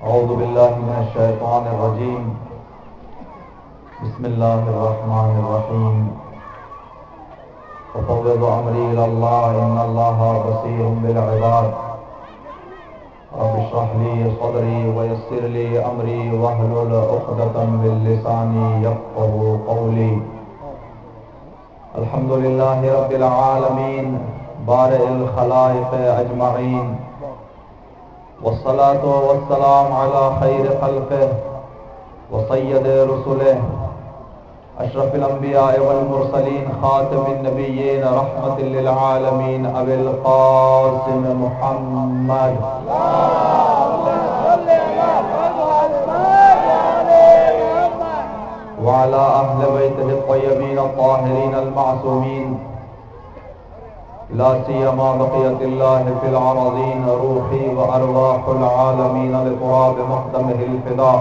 اعوذ باللہ من الشیطان الرجیم بسم اللہ الرحمن الرحیم وفوض امری الی اللہ ان اللہ بصیر بالعباد رب اشرح لی صدری ویسر لی امری واحلل عقدۃ من لسانی یفقهوا قولی الحمد للہ رب العالمین بارئ الخلائق اجمعین والصلاة والسلام على خير خلقه وسيد رسله أشرف الأنبياء والمرسلين خاتم النبيين رحمة للعالمين أبي القاسم محمد وعلى أهل بيته الطيبين الطاهرين المعصومين لا سيما بقية الله في العرضين روحي وأرواح العالمين لتراب مقدمه الفداء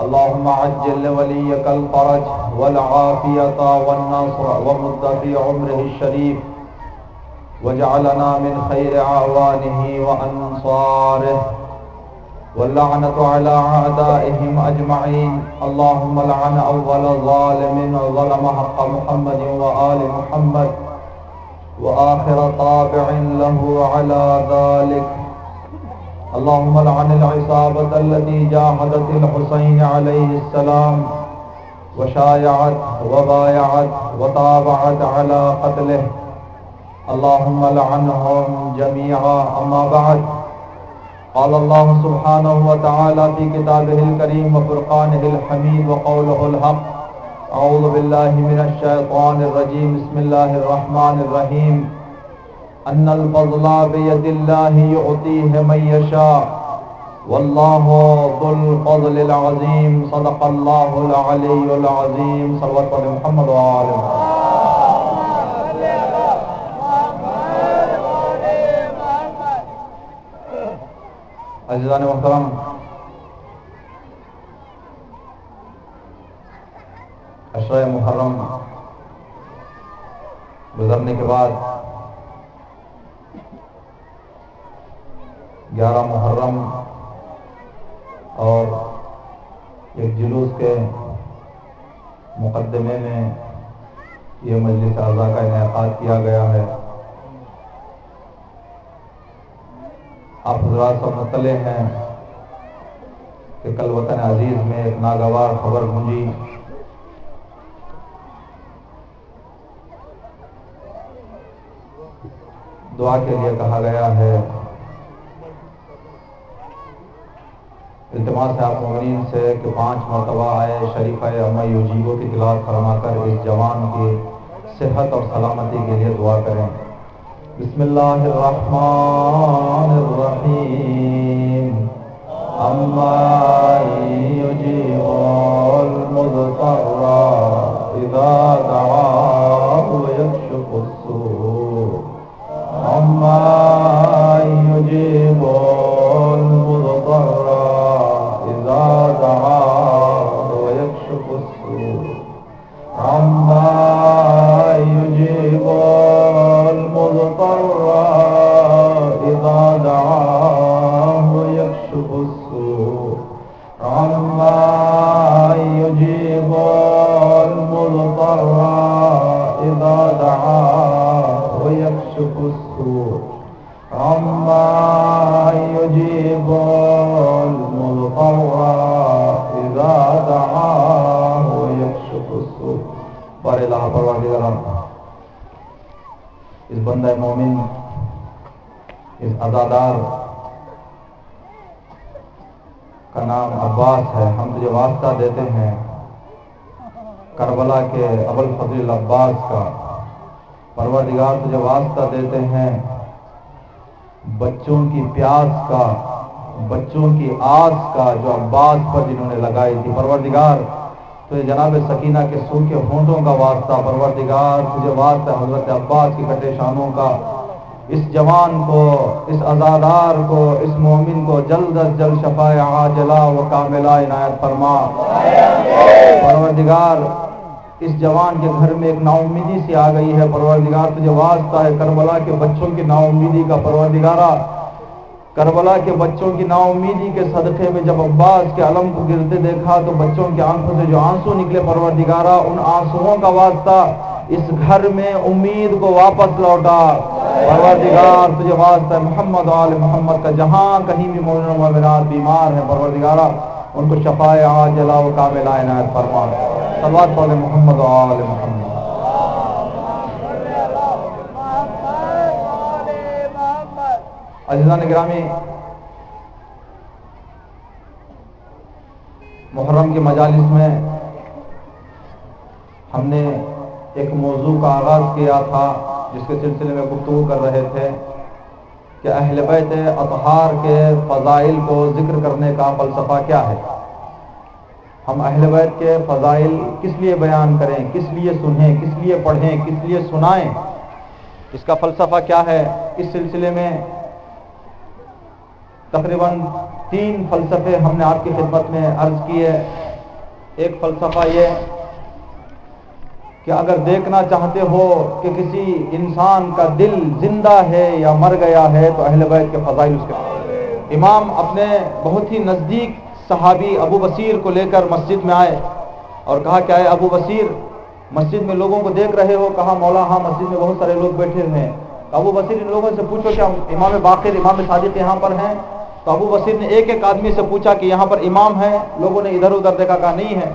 اللهم عجل لوليك الفرج والعافية والنصر ومد في عمره الشريف واجعلنا من خير أعوانه وأنصاره واللعنة على أعدائهم أجمعين اللهم لعن أول ظالم ظلم حق محمد وآل محمد وآخر طابع له على ذلك اللهم لعن العصابة التي جاهدت الحسين عليه السلام وشايعت وبايعت وتابعت على قتله اللهم لعنهم جميعا أما بعد قال الله سبحانه وتعالى في كتابه الكريم وفرقانه الحميد وقوله الحق اعوذ باللہ من الشیطان الرجیم بسم اللہ الرحمن الرحیم ان الفضل بید اللہ یعطیہ من یشاء واللہ ذو الفضل العظیم صدق اللہ العلی العظیم صلوات علی محمد و آل عزیزان محترم، عشرہ محرم گزرنے کے بعد 11 محرم اور ایک جلوس کے مقدمے میں یہ مجلس اعضاء کا انعقاد کیا گیا ہے۔ آپ حضرات سب مطلع ہیں کہ کل وطن عزیز میں ایک ناگوار خبر گونجی۔ دعا کے لیے کہا گیا ہے۔ التماس ہے آپ مومنین سے کہ 5 مرتبہ آئے شریفہ اما یجیبو کی تلاوت فرما کر اس جوان کی صحت اور سلامتی کے لیے دعا کریں۔ بسم اللہ الرحمن الرحیم اما یجیب المضطر اذا دعاه ویکشف السوء اما یجیب المضطر اذا دعاه ویکشف السوء اما یجیب المضطر اذا دعاه ویکشف السوء اما یجیب المضطر اذا دعاه ويكشف السوء عما يجيب المضطر إذا دعاه ويكشف السوء۔ بار الہ پروردگار، اس بندہ مومن، اس عزادار کا نام عباس ہے، ہم تجھے واسطہ دیتے ہیں کربلا کے ابوالفضل العباس کا۔ پروردگار تجھے واسطہ دیتے ہیں بچوں کی پیاس کا، بچوں کی آس کا جو عباس پر جنہوں نے لگائی تھی۔ پروردگار تجھے جناب سکینہ کے سوکھے ہونٹوں کا واسطہ، پروردگار تجھے واسطہ حضرت عباس کی کٹے شانوں کا۔ اس جوان کو، اس عزادار کو، اس مومن کو جلد از جلد شفاء عاجلہ و کاملہ عنایت فرما۔ پروردگار اس جوان کے گھر میں ایک نا امیدی سی آ گئی ہے، پروردگار تجھے واسطہ ہے کربلا کے بچوں کی نا امیدی کا۔ پروردگارہ کربلا کے بچوں کی نا امیدی کے صدقے میں جب عباس کے علم کو گرتے دیکھا تو بچوں کی آنکھوں سے جو آنسو نکلے پروردگارا، ان آنسوؤں کا واسطہ اس گھر میں امید کو واپس لوٹا۔ پروردگار تجھے واسطہ محمد و آل محمد کا، جہاں کہیں بھی مومن و مومنات بیمار ہیں پروردگارا ان کو شفائے عاجلہ و کاملہ عنایت فرما۔ صلوات پڑھ محمد و آل محمد۔ عزیزان گرامی، محرم کے مجالس میں ہم نے ایک موضوع کا آغاز کیا تھا جس کے سلسلے میں گفتگو کر رہے تھے کہ اہل بیت اطہار کے فضائل کو ذکر کرنے کا فلسفہ کیا ہے۔ ہم اہل بیت کے فضائل کس لیے بیان کریں، کس لیے سنیں، کس لیے پڑھیں، کس لیے سنائیں، اس کا فلسفہ کیا ہے۔ اس سلسلے میں تقریباً 3 فلسفے ہم نے آپ کی خدمت میں عرض کیے۔ ایک فلسفہ یہ کہ اگر دیکھنا چاہتے ہو کہ کسی انسان کا دل زندہ ہے یا مر گیا ہے تو اہل بیت کے فضائل اس کے۔ امام اپنے بہت ہی نزدیک صحابی ابو بصیر کو لے کر مسجد میں آئے اور کہا کہ اے ابو بصیر، مسجد میں لوگوں کو دیکھ رہے ہو؟ کہا مولا ہاں، مسجد میں بہت سارے لوگ بیٹھے ہوئے ہیں۔ ابو بصیر ان لوگوں سے پوچھو کیا امام باقر، امام صادق یہاں پر ہیں؟ تو ابو بصیر نے ایک ایک آدمی سے پوچھا کہ یہاں پر امام ہے؟ لوگوں نے ادھر ادھر دیکھا، کہا نہیں ہے۔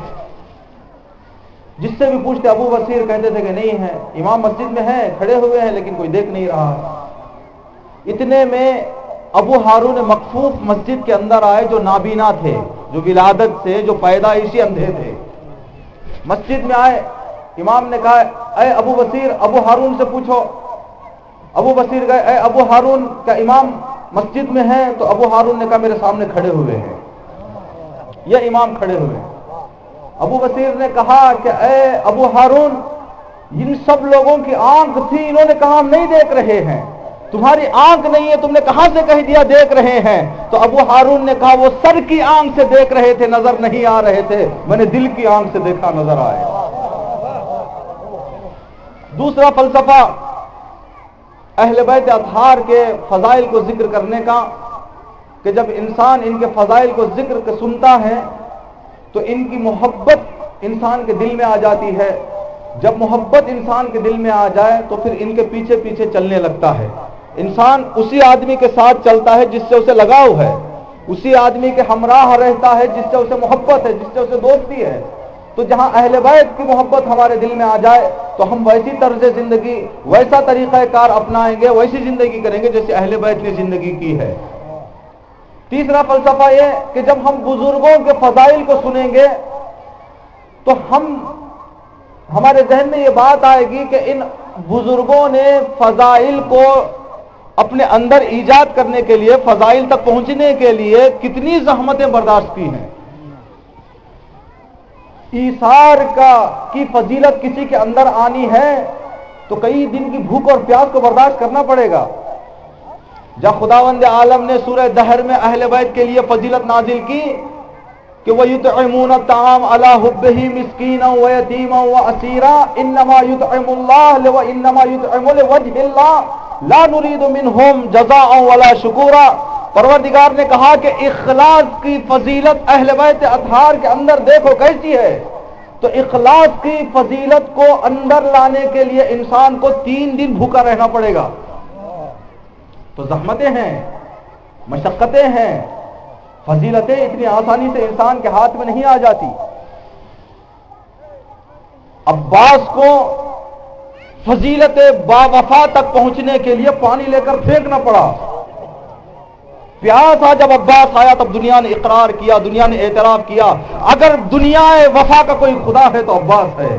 جس سے بھی پوچھتے ابو بصیر کہتے تھے کہ نہیں ہے، امام مسجد میں ہے، کھڑے ہوئے ہیں لیکن کوئی دیکھ نہیں رہا۔ اتنے میں ابو ہارون مکفوف مسجد کے اندر آئے جو نابینا تھے، جو ولادت سے، جو پیدائشی اندھے تھے۔ مسجد میں آئے، امام نے کہا اے ابو بصیر، ابو ہارون سے پوچھو۔ ابو بصیر گئے، اے ابو ہارون کا امام مسجد میں ہے؟ تو ابو ہارون نے کہا میرے سامنے کھڑے ہوئے ہیں، یہ امام کھڑے ہوئے ہیں۔ ابو بصیر نے کہا کہ اے ابو ہارون، ان سب لوگوں کی آنکھ تھی، انہوں نے کہا ہم نہیں دیکھ رہے ہیں۔ تمہاری آنکھ نہیں ہے، تم نے کہاں سے کہہ دیا دیکھ رہے ہیں؟ تو ابو ہارون نے کہا وہ سر کی آنکھ سے دیکھ رہے تھے، نظر نہیں آ رہے تھے، میں نے دل کی آنکھ سے دیکھا، نظر آئے۔ دوسرا فلسفہ اہل بیت اطہار کے فضائل کو ذکر کرنے کا کہ جب انسان ان کے فضائل کو ذکر سنتا ہے تو ان کی محبت انسان کے دل میں آ جاتی ہے۔ جب محبت انسان کے دل میں آ جائے تو پھر ان کے پیچھے پیچھے چلنے لگتا ہے۔ انسان اسی آدمی کے ساتھ چلتا ہے جس سے اسے لگاؤ ہے، اسی آدمی کے ہمراہ رہتا ہے جس سے اسے محبت ہے، جس سے اسے دوستی ہے۔ تو جہاں اہل بیت کی محبت ہمارے دل میں آ جائے تو ہم ویسی طرز زندگی، ویسا طریقہ کار اپنائیں گے، ویسی زندگی کریں گے جیسے اہل بیت نے زندگی کی ہے۔ تیسرا فلسفہ یہ کہ جب ہم بزرگوں کے فضائل کو سنیں گے تو ہمارے ذہن میں یہ بات آئے گی کہ ان بزرگوں نے فضائل کو اپنے اندر ایجاد کرنے کے لیے، فضائل تک پہنچنے کے لیے کتنی زحمتیں برداشت کی ہیں۔ ایثار کی فضیلت کسی کے اندر آنی ہے تو کئی دن کی بھوک اور پیاس کو برداشت کرنا پڑے گا۔ جب خداوند عالم نے سورہ دہر میں اہل بیت کے لیے فضیلت نازل کی کہ وَيُطْعِمُونَ الطَّعَامَ عَلَىٰ حُبِّهِ مِسْكِينًا وَيَتِيمًا وَأَسِيرًا إِنَّمَا يُطْعِمُ اللَّهُ وَإِنَّمَا يُطْعِمُ لِوَجْهِ اللَّهِ لَا نُرِيدُ مِنْهُمْ جَزَاءً وَلَا شُكُورًا۔ پروردگار نے کہا کہ اخلاص کی فضیلت اہل بیت اطہار کے اندر دیکھو کیسی ہے۔ تو اخلاص کی فضیلت کو اندر لانے کے لیے انسان کو 3 دن بھوکا رہنا پڑے گا۔ تو زحمتیں ہیں، مشقتیں ہیں، فضیلتیں اتنی آسانی سے انسان کے ہاتھ میں نہیں آ جاتی۔ عباس کو فضیلت با وفا تک پہنچنے کے لیے پانی لے کر پھینکنا پڑا۔ پیاسا جب عباس آیا تب دنیا نے اقرار کیا، دنیا نے اعتراف کیا اگر دنیا وفا کا کوئی خدا ہے تو عباس ہے۔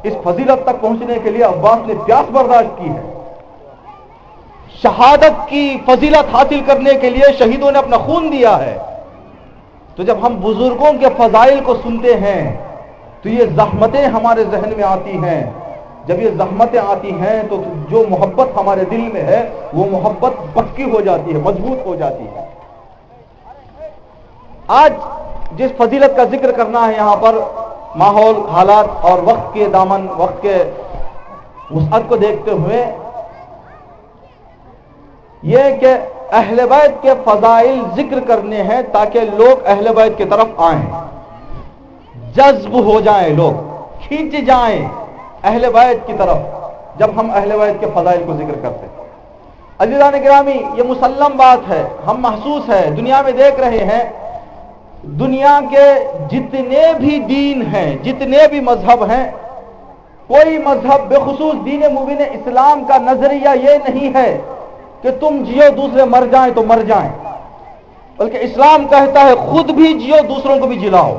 اس فضیلت تک پہنچنے کے لیے عباس نے پیاس برداشت کی ہے۔ شہادت کی فضیلت حاصل کرنے کے لیے شہیدوں نے اپنا خون دیا ہے۔ تو جب ہم بزرگوں کے فضائل کو سنتے ہیں تو یہ زحمتیں ہمارے ذہن میں آتی ہیں۔ جب یہ زحمتیں آتی ہیں تو جو محبت ہمارے دل میں ہے وہ محبت پکی ہو جاتی ہے، مضبوط ہو جاتی ہے۔ آج جس فضیلت کا ذکر کرنا ہے یہاں پر ماحول، حالات اور وقت کے دامن، وقت کے وسعت کو دیکھتے ہوئے یہ کہ اہل بیت کے فضائل ذکر کرنے ہیں تاکہ لوگ اہل بیت کی طرف آئیں، جذب ہو جائیں، لوگ کھینچ جائیں اہل بیت کی طرف جب ہم اہل بیت کے فضائل کو ذکر کرتے ہیں۔ عزیزان گرامی، یہ مسلم بات ہے، ہم محسوس ہے، دنیا میں دیکھ رہے ہیں، دنیا کے جتنے بھی دین ہیں، جتنے بھی مذہب ہیں، کوئی مذہب بخصوص دین مبین اسلام کا نظریہ یہ نہیں ہے کہ تم جیو دوسرے مر جائیں تو مر جائیں، بلکہ اسلام کہتا ہے خود بھی جیو دوسروں کو بھی جلاؤ،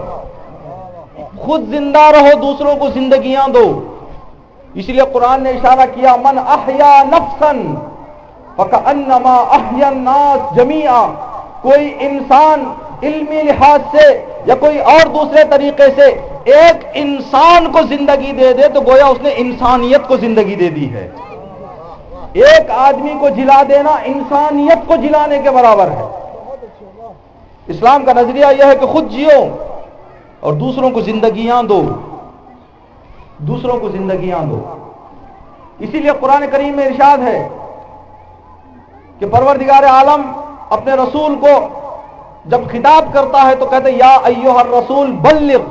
خود زندہ رہو دوسروں کو زندگیاں دو۔ اس لیے قرآن نے اشارہ کیا من احیا نفسا فکأنما احیا الناس جمیعا، کوئی انسان علمی لحاظ سے یا کوئی اور دوسرے طریقے سے ایک انسان کو زندگی دے دے تو گویا اس نے انسانیت کو زندگی دے دی ہے۔ ایک آدمی کو جلا دینا انسانیت کو جلانے کے برابر ہے۔ اسلام کا نظریہ یہ ہے کہ خود جیو اور دوسروں کو زندگیاں دو، دوسروں کو زندگیاں دو۔ اسی لیے قرآن کریم میں ارشاد ہے کہ پروردگار عالم اپنے رسول کو جب خطاب کرتا ہے تو کہتے یا ایھا الرسول بلغ،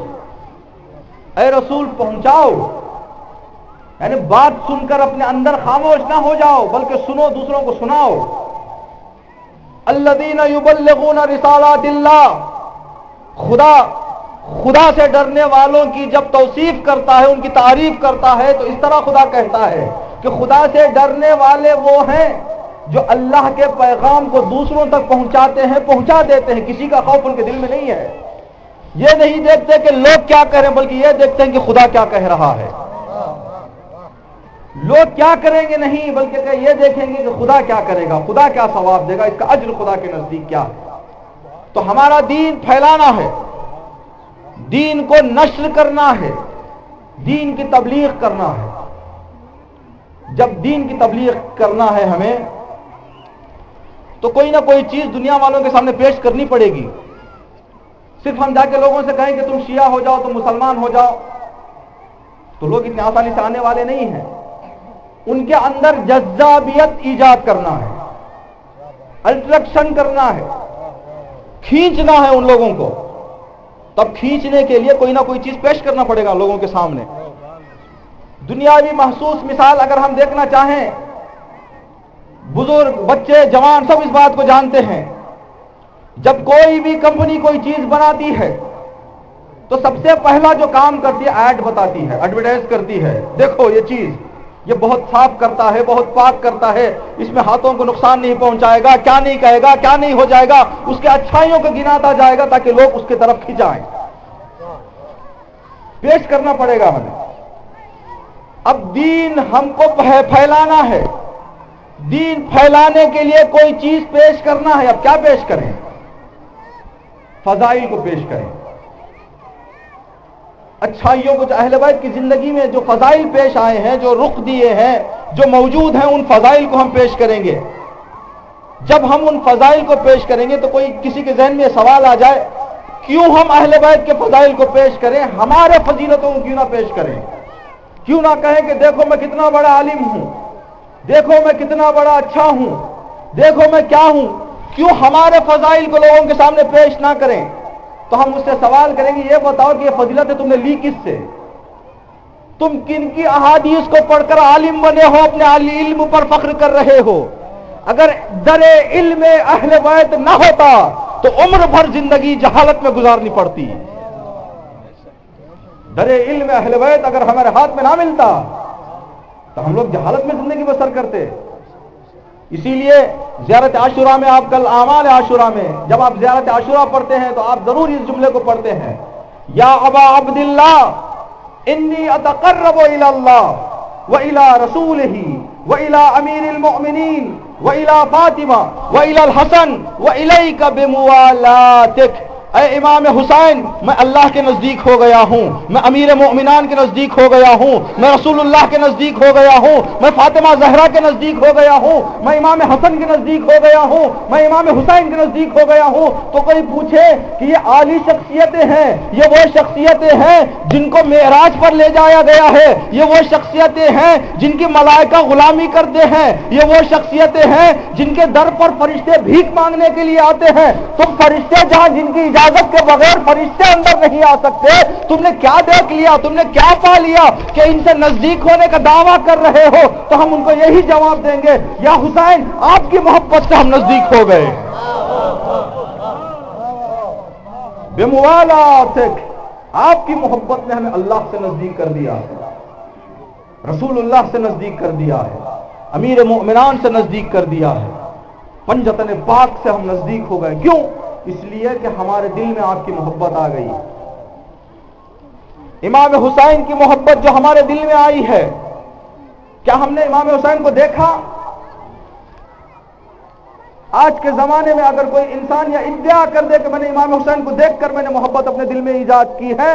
اے رسول پہنچاؤ، یعنی بات سن کر اپنے اندر خاموش نہ ہو جاؤ بلکہ سنو، دوسروں کو سناؤ۔ الذین یبلغون رسالات اللہ، خدا سے ڈرنے والوں کی جب توصیف کرتا ہے، ان کی تعریف کرتا ہے تو اس طرح خدا کہتا ہے کہ خدا سے ڈرنے والے وہ ہیں جو اللہ کے پیغام کو دوسروں تک پہنچاتے ہیں، پہنچا دیتے ہیں، کسی کا خوف ان کے دل میں نہیں ہے۔ یہ نہیں دیکھتے کہ لوگ کیا کہہ رہے ہیں بلکہ یہ دیکھتے ہیں کہ خدا کیا کہہ رہا ہے۔ لوگ کیا کریں گے نہیں بلکہ کہ یہ دیکھیں گے کہ خدا کیا کرے گا، خدا کیا ثواب دے گا، اس کا اجر خدا کے نزدیک کیا ہے۔ تو ہمارا دین پھیلانا ہے، دین کو نشر کرنا ہے، دین کی تبلیغ کرنا ہے۔ جب دین کی تبلیغ کرنا ہے ہمیں تو کوئی نہ کوئی چیز دنیا والوں کے سامنے پیش کرنی پڑے گی۔ صرف ہم جا کے لوگوں سے کہیں کہ تم شیعہ ہو جاؤ، تم مسلمان ہو جاؤ، تو لوگ اتنی آسانی سے آنے والے نہیں ہیں۔ ان کے اندر جذابیت ایجاد کرنا ہے، اٹریکشن کرنا ہے، کھینچنا ہے ان لوگوں کو۔ تب کھینچنے کے لیے کوئی نہ کوئی چیز پیش کرنا پڑے گا لوگوں کے سامنے۔ دنیاوی محسوس مثال اگر ہم دیکھنا چاہیں، بزرگ، بچے، جوان سب اس بات کو جانتے ہیں، جب کوئی بھی کمپنی کوئی چیز بناتی ہے تو سب سے پہلا جو کام کرتی ہے ایڈ بتاتی ہے، ایڈورٹائز کرتی ہے، دیکھو یہ چیز یہ بہت صاف کرتا ہے، بہت پاک کرتا ہے، اس میں ہاتھوں کو نقصان نہیں پہنچائے گا، کیا نہیں کہے گا، کیا نہیں ہو جائے گا، اس کے اچھائیوں کو گناتا جائے گا تاکہ لوگ اس کی طرف کھنچائیں۔ پیش کرنا پڑے گا ہمیں۔ اب دین ہم کو پھیلانا ہے، دین پھیلانے کے لیے کوئی چیز پیش کرنا ہے۔ اب کیا پیش کریں؟ فضائل کو پیش کریں، اچھائیوں کو، جو اہل بیت کی زندگی میں جو فضائل پیش آئے ہیں، جو رخ دیے ہیں، جو موجود ہیں، ان فضائل کو ہم پیش کریں گے۔ جب ہم ان فضائل کو پیش کریں گے تو کوئی کسی کے ذہن میں سوال آ جائے کیوں ہم اہل بیت کے فضائل کو پیش کریں، ہمارے فضیلتوں کو کیوں نہ پیش کریں؟ کیوں نہ کہیں کہ دیکھو میں کتنا بڑا عالم ہوں، دیکھو میں کتنا بڑا اچھا ہوں، دیکھو میں کیا ہوں؟ کیوں ہمارے فضائل کو لوگوں کے سامنے پیش نہ کریں؟ تو ہم اس سے سوال کریں گے یہ بتاؤ کہ یہ فضیلتیں تم نے لی کس سے؟ تم کن کی احادیث کو پڑھ کر عالم بنے ہو، اپنے علم پر فخر کر رہے ہو؟ اگر در علم اہل بیت نہ ہوتا تو عمر بھر زندگی جہالت میں گزارنی پڑتی۔ در علم اہل بیت اگر ہمارے ہاتھ میں نہ ملتا تو ہم لوگ جہالت میں زندگی بسر کرتے۔ اسی لیے زیارت عاشورہ میں، آپ کل اعمال عاشورہ میں جب آپ زیارت عاشورہ پڑھتے ہیں تو آپ ضرور اس جملے کو پڑھتے ہیں، یا ابا عبداللہ انی اتقرب الی اللہ وإلی رسولہ وإلی امیر المؤمنین وإلی فاطمہ وإلی الحسن وإلیک بموالاتک اے امام حسین میں اللہ کے نزدیک ہو گیا ہوں، میں امیر مومنان کے نزدیک ہو گیا ہوں، میں رسول اللہ کے نزدیک ہو گیا ہوں، میں فاطمہ زہرا کے نزدیک ہو گیا ہوں، میں امام حسن کے نزدیک ہو گیا ہوں، میں امام حسین کے نزدیک ہو گیا ہوں. تو کوئی پوچھے کہ یہ عالی شخصیتیں ہیں، یہ وہ شخصیتیں ہیں جن کو معراج پر لے جایا گیا ہے، یہ وہ شخصیتیں ہیں جن کی ملائکہ غلامی کرتے ہیں، یہ وہ شخصیتیں ہیں جن کے در پر فرشتے بھیک مانگنے کے لیے آتے ہیں. تم فرشتے جہاں جن کی اجازت کے بغیر فرشتے اندر نہیں آ سکتے، تم نے کیا دیکھ لیا، تم نے کیا پا لیا کہ ان سے نزدیک ہونے کا دعویٰ کر رہے ہو؟ تو ہم ان کو یہی جواب دیں گے، یا حسین آپ کی محبت سے ہم نزدیک ہو گئے. بموالاتک، آپ کی محبت نے ہمیں اللہ سے نزدیک کر دیا ہے، رسول اللہ سے نزدیک کر دیا ہے، امیر مومنان سے نزدیک کر دیا ہے، پنجتن پاک سے ہم نزدیک ہو گئے. کیوں؟ اس لیے کہ ہمارے دل میں آپ کی محبت آ گئی. امام حسین کی محبت جو ہمارے دل میں آئی ہے، کیا ہم نے امام حسین کو دیکھا؟ آج کے زمانے میں اگر کوئی انسان یا ادعا کر دے کہ میں نے امام حسین کو دیکھ کر میں نے محبت اپنے دل میں ایجاد کی ہے،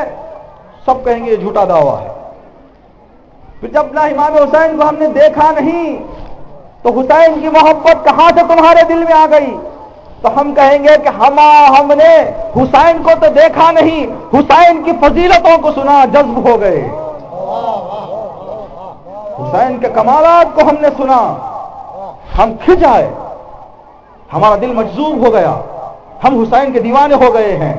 سب کہیں گے یہ جھوٹا دعویٰ ہے. پھر جب نہ امام حسین کو ہم نے دیکھا نہیں تو حسین کی محبت کہاں سے تمہارے دل میں آ گئی؟ تو ہم کہیں گے کہ ہم نے حسین کو تو دیکھا نہیں، حسین کی فضیلتوں کو سنا، جذب ہو گئے. حسین کے کمالات کو ہم نے سنا، ہم کھنچ آئے، ہمارا دل مجذوب ہو گیا، ہم حسین کے دیوانے ہو گئے ہیں.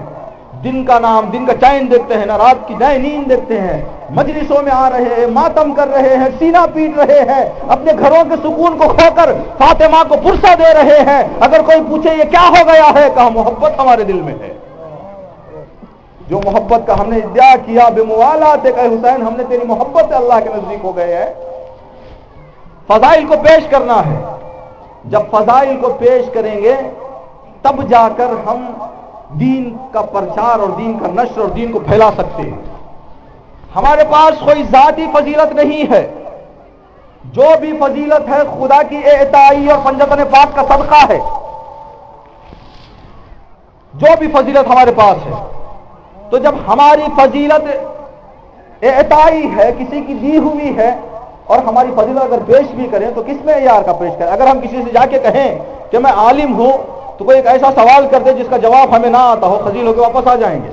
دن کا چین دیکھتے ہیں، نہ رات کی نئے نیند دیکھتے ہیں، مجلسوں میں آ رہے ہیں، ماتم کر رہے ہیں، سینہ پیٹ رہے ہیں، اپنے گھروں کے سکون کو کھو کر فاطمہ کو پرسہ دے رہے ہیں. اگر کوئی پوچھے یہ کیا ہو گیا ہے، کہا محبت ہمارے دل میں ہے. جو محبت کا ہم نے ادعا کیا بموالات کہ حسین ہم نے تیری محبت سے اللہ کے نزدیک ہو گئے ہیں. فضائل کو پیش کرنا ہے. جب فضائل کو پیش کریں گے تب جا کر ہم دین کا پرچار اور دین کا نشر اور دین کو پھیلا سکتے ہیں. ہمارے پاس کوئی ذاتی فضیلت نہیں ہے، جو بھی فضیلت ہے خدا کی اعطائی اور پنجتن پاک کا صدقہ ہے. جو بھی فضیلت ہمارے پاس ہے، تو جب ہماری فضیلت اعطائی ہے، کسی کی دی ہوئی ہے، اور ہماری فضیلت اگر پیش بھی کریں تو کس میں یار کا پیش کریں؟ اگر ہم کسی سے جا کے کہیں کہ میں عالم ہوں تو کوئی ایک ایسا سوال کر دے جس کا جواب ہمیں نہ آتا ہو، خجل ہو کے واپس آ جائیں گے.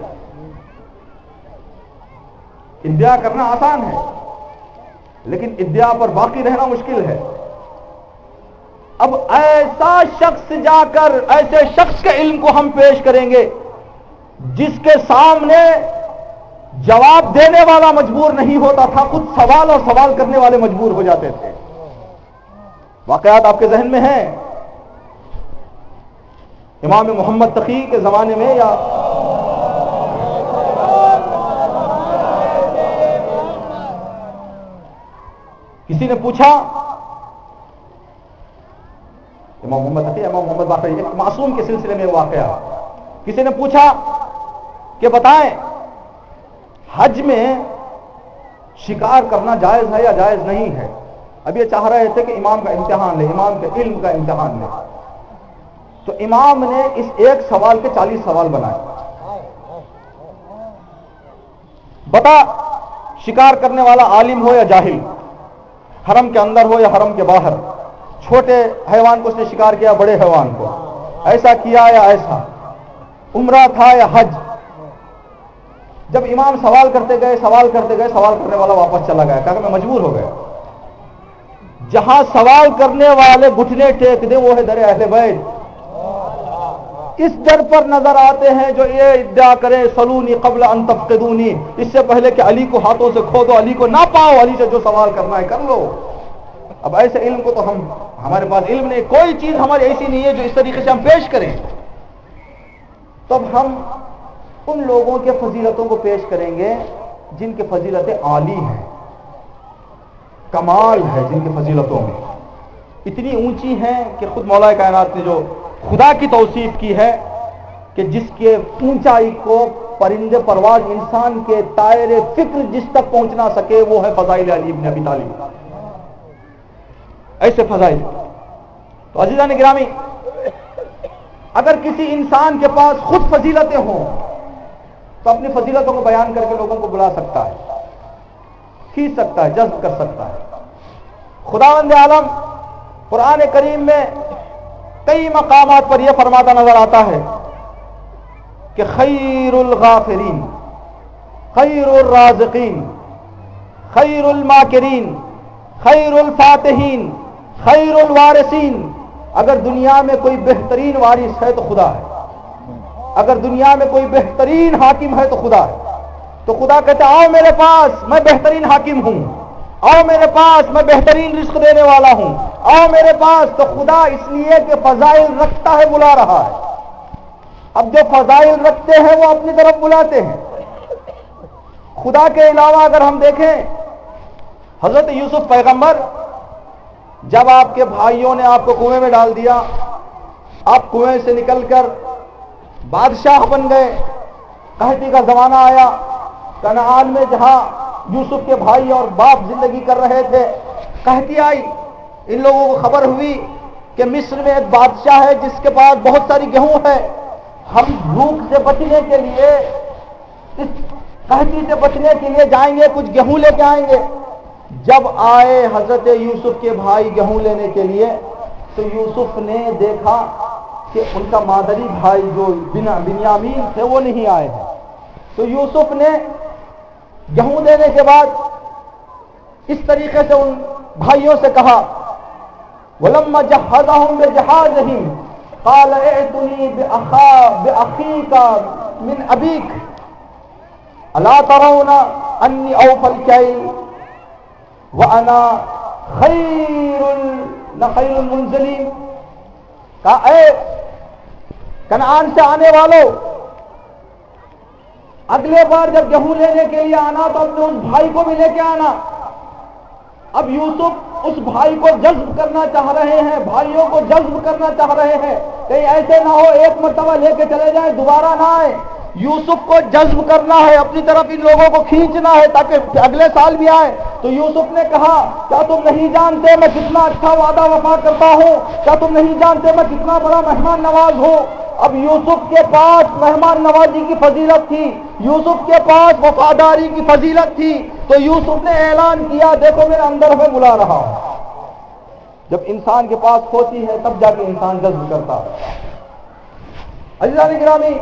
ادعا کرنا آسان ہے لیکن ادعا پر باقی رہنا مشکل ہے. اب ایسا شخص جا کر ایسے شخص کے علم کو ہم پیش کریں گے جس کے سامنے جواب دینے والا مجبور نہیں ہوتا تھا، خود سوال اور سوال کرنے والے مجبور ہو جاتے تھے. واقعات آپ کے ذہن میں ہیں؟ امام محمد تقی کے زمانے میں یا کسی نے پوچھا، امام محمد تقی امام محمد باقر ایک معصوم کے سلسلے میں واقعہ، کسی نے پوچھا کہ بتائیں حج میں شکار کرنا جائز ہے یا جائز نہیں ہے؟ اب یہ چاہ رہے تھے کہ امام کا امتحان لے، امام کے علم کا امتحان لے. تو امام نے اس ایک سوال کے 40 سوال بنائے. بتا شکار کرنے والا عالم ہو یا جاہل، حرم کے اندر ہو یا حرم کے باہر، چھوٹے حیوان کو اس نے شکار کیا، بڑے حیوان کو، ایسا کیا یا ایسا، عمرہ تھا یا حج. جب امام سوال کرتے گئے سوال کرنے والا واپس چلا گیا، کہا کہ میں مجبور ہو گیا. جہاں سوال کرنے والے گھٹنے ٹیک دے وہ ہے در اہل بیت. اس در پر نظر آتے ہیں جو یہ ادعا کرے سلونی قبل ان تفقدونی، اس سے پہلے کہ علی کو ہاتھوں سے کھو دو، علی کو نہ پاؤ، علی سے جو سوال کرنا ہے کر لو. اب ایسے علم کو تو ہمارے پاس علم نہیں، کوئی چیز ہماری ایسی نہیں ہے جو اس طریقے سے ہم پیش کریں. تب ہم ان لوگوں کے فضیلتوں کو پیش کریں گے جن کی فضیلتیں عالی ہیں، کمال ہے، جن کی فضیلتوں میں اتنی اونچی ہیں کہ خود مولا کائنات نے جو خدا کی توصیف کی ہے کہ جس کے اونچائی کو پرندے پرواز انسان کے دائرے فکر جس تک پہنچ نہ سکے وہ ہے فضائل علی بن ابی طالب. ایسے فضائل. تو عزیزان گرامی، اگر کسی انسان کے پاس خود فضیلتیں ہوں تو اپنی فضیلتوں کو بیان کر کے لوگوں کو بلا سکتا ہے، کھینچ سکتا ہے، جذب کر سکتا ہے۔ خداوند عالم قرآن کریم میں کئی مقامات پر یہ فرماتا نظر آتا ہے کہ خیر الغافرین، خیر الرازقین، خیر الماکرین، خیر الفاتحین، خیر الوارثین۔ اگر دنیا میں کوئی بہترین وارث ہے تو خدا ہے، اگر دنیا میں کوئی بہترین حاکم ہے تو خدا ہے۔ تو خدا کہتا ہے آؤ میرے پاس، میں بہترین حاکم ہوں، آؤ میرے پاس، میں بہترین رزق دینے والا ہوں، آؤ میرے پاس۔ تو خدا اس لیے کہ فضائل رکھتا ہے بلا رہا ہے۔ اب جو فضائل رکھتے ہیں وہ اپنی طرف بلاتے ہیں۔ خدا کے علاوہ اگر ہم دیکھیں، حضرت یوسف پیغمبر، جب آپ کے بھائیوں نے آپ کو کنویں میں ڈال دیا، آپ کنویں سے نکل کر بادشاہ بن گئے، قحطی کا زمانہ آیا، کنعان میں جہاں یوسف کے بھائی اور باپ زندگی کر رہے تھے، قحطی آئی۔ ان لوگوں کو خبر ہوئی کہ مصر میں ایک بادشاہ ہے جس کے پاس بہت ساری گیہوں ہے، ہم بھوک سے بچنے کے لیے، اس قحطی سے بچنے کے لیے جائیں گے، کچھ گیہوں لے کے آئیں گے۔ جب آئے حضرت یوسف کے بھائی گیہوں لینے کے لیے تو یوسف نے دیکھا کہ ان کا مادری بھائی جو بنیامین تھے وہ نہیں آئے ہیں۔ تو یوسف نے گیہوں دینے کے بعد اس طریقے سے ان بھائیوں سے کہا، وَلَمَّا جَهَّزَهُمْ بِجَهَازِهِمْ قَالَ ائْتُنِي بِأَخِيكَ مِنْ أَبِيكَ أَلَا تَرَوْنَ أَنِّي أَوْفَى الْكَيْلَ وَأَنَا خَيْرُ الْمُنزِلِينَ۔ کہا اے کنعان سے آنے والوں، اگلے بار جب گیہوں لینے کے لیے آنا تو اپنے اس بھائی کو بھی لے کے آنا۔ اب یوسف اس بھائی کو جذب کرنا چاہ رہے ہیں، بھائیوں کو جذب کرنا چاہ رہے ہیں، کہیں ایسے نہ ہو ایک مرتبہ لے کے چلے جائیں دوبارہ نہ آئے۔ یوسف کو جذب کرنا ہے، اپنی طرف ان لوگوں کو کھینچنا ہے تاکہ اگلے سال بھی آئے۔ تو یوسف نے کہا کیا تم نہیں جانتے میں کتنا اچھا وعدہ وفا کرتا ہوں؟ کیا تم نہیں جانتے میں کتنا بڑا مہمان نواز ہوں؟ اب یوسف کے پاس مہمان نوازی کی فضیلت تھی، یوسف کے پاس وفاداری کی فضیلت تھی، تو یوسف نے اعلان کیا دیکھو میرے اندر میں بلا رہا ہوں۔ جب انسان کے پاس ہوتی ہے تب جا کے انسان جذب کرتا ہے۔ عزیزان گرامی،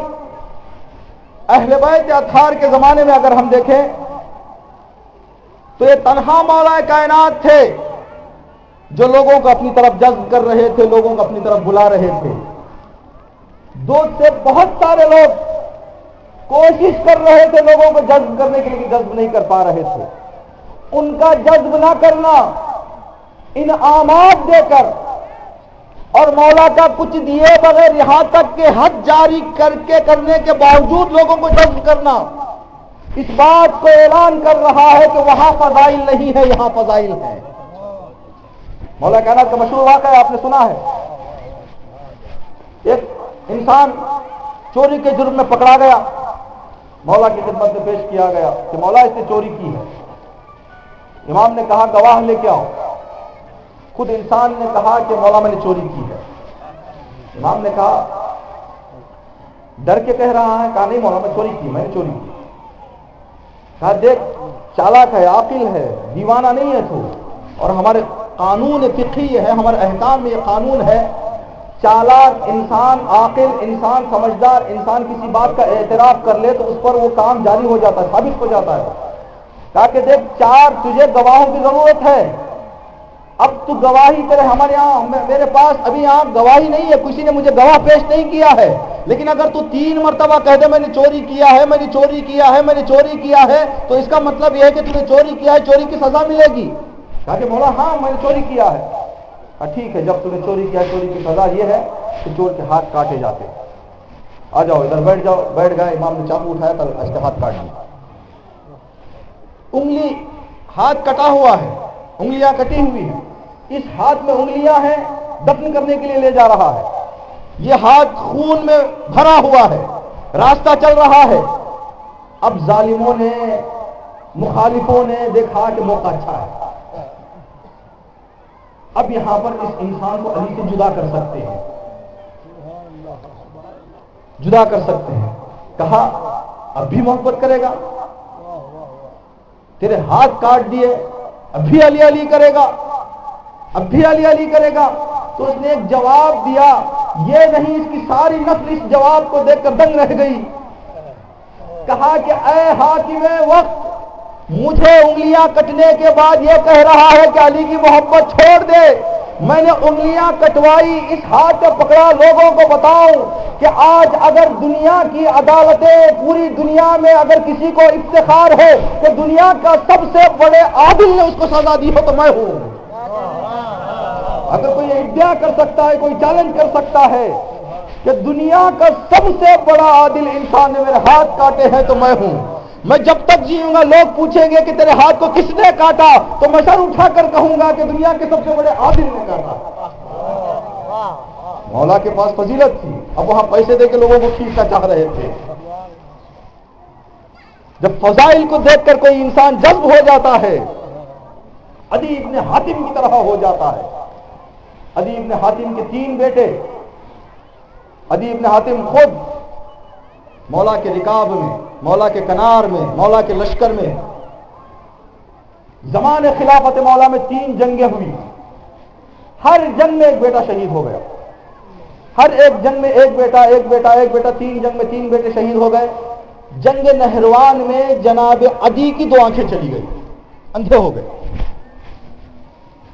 اہل بیت اطہار کے زمانے میں اگر ہم دیکھیں تو یہ تنہا مولا کائنات تھے جو لوگوں کو اپنی طرف جذب کر رہے تھے، لوگوں کو اپنی طرف بلا رہے تھے۔ دو سے بہت سارے لوگ کوشش کر رہے تھے لوگوں کو جذب کرنے کے لیے، جذب نہیں کر پا رہے تھے۔ ان کا جذب نہ کرنا انعامات دے کر اور مولا کا کچھ دیے بغیر یہاں تک کہ حد جاری کر کے کرنے کے باوجود لوگوں کو جذب کرنا، اس بات کو اعلان کر رہا ہے کہ وہاں فضائل نہیں ہے، یہاں فضائل ہے۔ مولا کائنات کا مشہور واقعہ آپ نے سنا ہے، ایک انسان چوری کے جرم میں پکڑا گیا، مولا کی خدمت میں پیش کیا گیا کہ مولا اس نے چوری کی ہے۔ امام نے کہا گواہ لے کے آؤ۔ خود انسان نے کہا کہ مولا میں نے چوری کی ہے۔ امام نے کہا ڈر کے کہہ رہا ہے؟ کہا نہیں مولا میں چوری کی، میں نے چوری کی۔ کہا دیکھ چالاک ہے، عاقل ہے، دیوانہ نہیں ہے تو، اور ہمارے قانون فقہی ہے، ہمارے احکام میں یہ قانون ہے، چالاک انسان، عاقل انسان، سمجھدار انسان کسی بات کا اعتراف کر لے تو اس پر وہ کام جاری ہو جاتا ہے، ثابت ہو جاتا ہے۔ کہا کہ دیکھ چار تجھے گواہوں کی ضرورت ہے، اب تو گواہی کرے، ہمارے یہاں میرے پاس ابھی یہاں گواہی نہیں ہے، کسی نے مجھے گواہ پیش نہیں کیا ہے، لیکن اگر تو 3 مرتبہ کہہ دے میں نے چوری کیا ہے، میں نے چوری کیا ہے، میں نے چوری کیا ہے، تو اس کا مطلب یہ ہے کہ تو نے چوری کیا ہے، چوری کی سزا ملے گی۔ کہا کہ مولا ہاں میں نے چوری کیا ہے۔ ٹھیک ہے، جب تو نے چوری کیا ہے چوری کی سزا یہ ہے کہ چور کے ہاتھ کاٹے جاتے۔ آ جاؤ ادھر بیٹھ جاؤ۔ بیٹھ گئے، امام نے چاقو اٹھایا تو اس کے ہاتھ کاٹ دیا۔ انگلی، ہاتھ کٹا ہوا ہے، انگلیاں کٹی ہوئی ہیں، اس ہاتھ میں انگلیاں ہیں، دفن کرنے کے لیے لے جا رہا ہے، یہ ہاتھ خون میں بھرا ہوا ہے، راستہ چل رہا ہے۔ اب ظالموں نے، مخالفوں نے دیکھا کہ موقع اچھا ہے، اب یہاں پر اس انسان کو علی سے جدا کر سکتے ہیں۔ جدا کر سکتے ہیں. کہا اب بھی محبت کرے گا؟ تیرے ہاتھ کاٹ دیے اب بھی علی علی کرے گا؟ اب بھی علی علی کرے گا؟ تو اس نے ایک جواب دیا، یہ نہیں، اس کی ساری نسل اس جواب کو دیکھ کر دنگ رہ گئی. کہا کہ اے حاکم وقت، مجھے انگلیاں کٹنے کے بعد یہ کہہ رہا ہے کہ علی کی محبت چھوڑ دے. میں نے انگلیاں کٹوائی، اس ہاتھ کو پکڑا، لوگوں کو بتاؤں کہ آج اگر دنیا کی عدالتیں، پوری دنیا میں اگر کسی کو افتخار ہو کہ دنیا کا سب سے بڑے عادل نے اس کو سزا دی ہو تو میں ہوں. اگر کوئی ادعا کر سکتا ہے، کوئی چیلنج کر سکتا ہے کہ دنیا کا سب سے بڑا عادل انسان نے میرے ہاتھ کاٹے ہیں تو میں ہوں. میں جب تک جیوں گا لوگ پوچھیں گے کہ تیرے ہاتھ کو کس نے کاٹا، تو میں سر اٹھا کر کہوں گا کہ دنیا کے سب سے بڑے عادل نے کاٹا. مولا کے پاس فضیلت تھی، اب وہاں پیسے دے کے لوگوں کو کھینچنا چاہ رہے تھے. جب فضائل کو دیکھ کر کوئی انسان جذب ہو جاتا ہے، عدی ابن حاتم کی طرح ہو جاتا ہے. عدی ابن حاتم کے 3 بیٹے. عدی ابن حاتم خود مولا کے رکاب میں، مولا کے کنار میں، مولا کے لشکر میں، زمان خلافت مولا میں 3 جنگیں ہوئی. ہر جنگ میں ایک بیٹا شہید ہو گیا. ہر ایک جنگ میں ایک بیٹا 3 جنگ میں 3 بیٹے شہید ہو گئے. جنگ نہروان میں جناب عدی کی 2 آنکھیں چلی گئی، اندھے ہو گئے.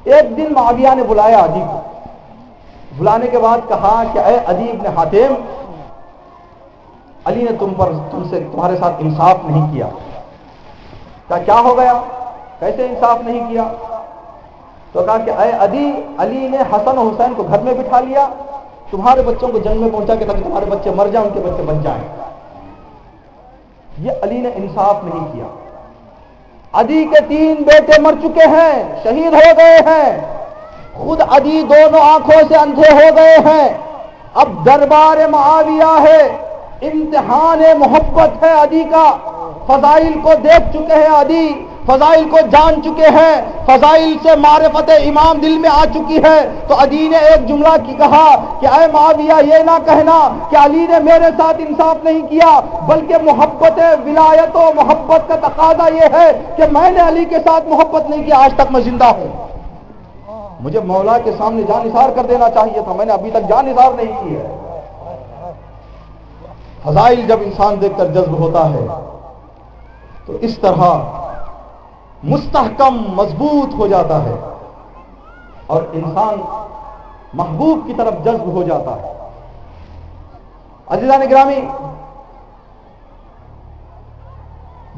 ایک دن معاویہ نے بلایا عدی کو. بلانے کے بعد کہا کہ اے عدی ابن حاتم، علی نے تمہارے ساتھ انصاف نہیں کیا. کیا ہو گیا؟ کیسے انصاف نہیں کیا؟ تو کہا کہ اے عدی، علی نے حسن و حسین کو گھر میں بٹھا لیا، تمہارے بچوں کو جنگ میں پہنچا کے تاکہ تمہارے بچے مر جائیں، ان کے بچے بچ جائیں. یہ علی نے انصاف نہیں کیا. عدی کے 3 بیٹے مر چکے ہیں، شہید ہو گئے ہیں. خود عدی دونوں آنکھوں سے اندھے ہو گئے ہیں. اب دربار معاویہ ہے، امتحان محبت ہے عدی کا. فضائل کو دیکھ چکے ہیں عدی، فضائل کو جان چکے ہیں، فضائل سے معرفت امام دل میں آ چکی ہے. تو عدی نے ایک جملہ کی کہا کہ اے معاویہ، یہ نہ کہنا کہ علی نے میرے ساتھ انصاف نہیں کیا، بلکہ محبت ولایت و محبت کا تقاضا یہ ہے کہ میں نے علی کے ساتھ محبت نہیں کی، آج تک میں زندہ ہوں. مجھے مولا کے سامنے جان نثار کر دینا چاہیے تھا، میں نے ابھی تک جان نثار نہیں کی ہے. فضائل جب انسان دیکھ کر جذب ہوتا ہے تو اس طرح مستحکم مضبوط ہو جاتا ہے اور انسان محبوب کی طرف جذب ہو جاتا ہے. عزیزان گرامی،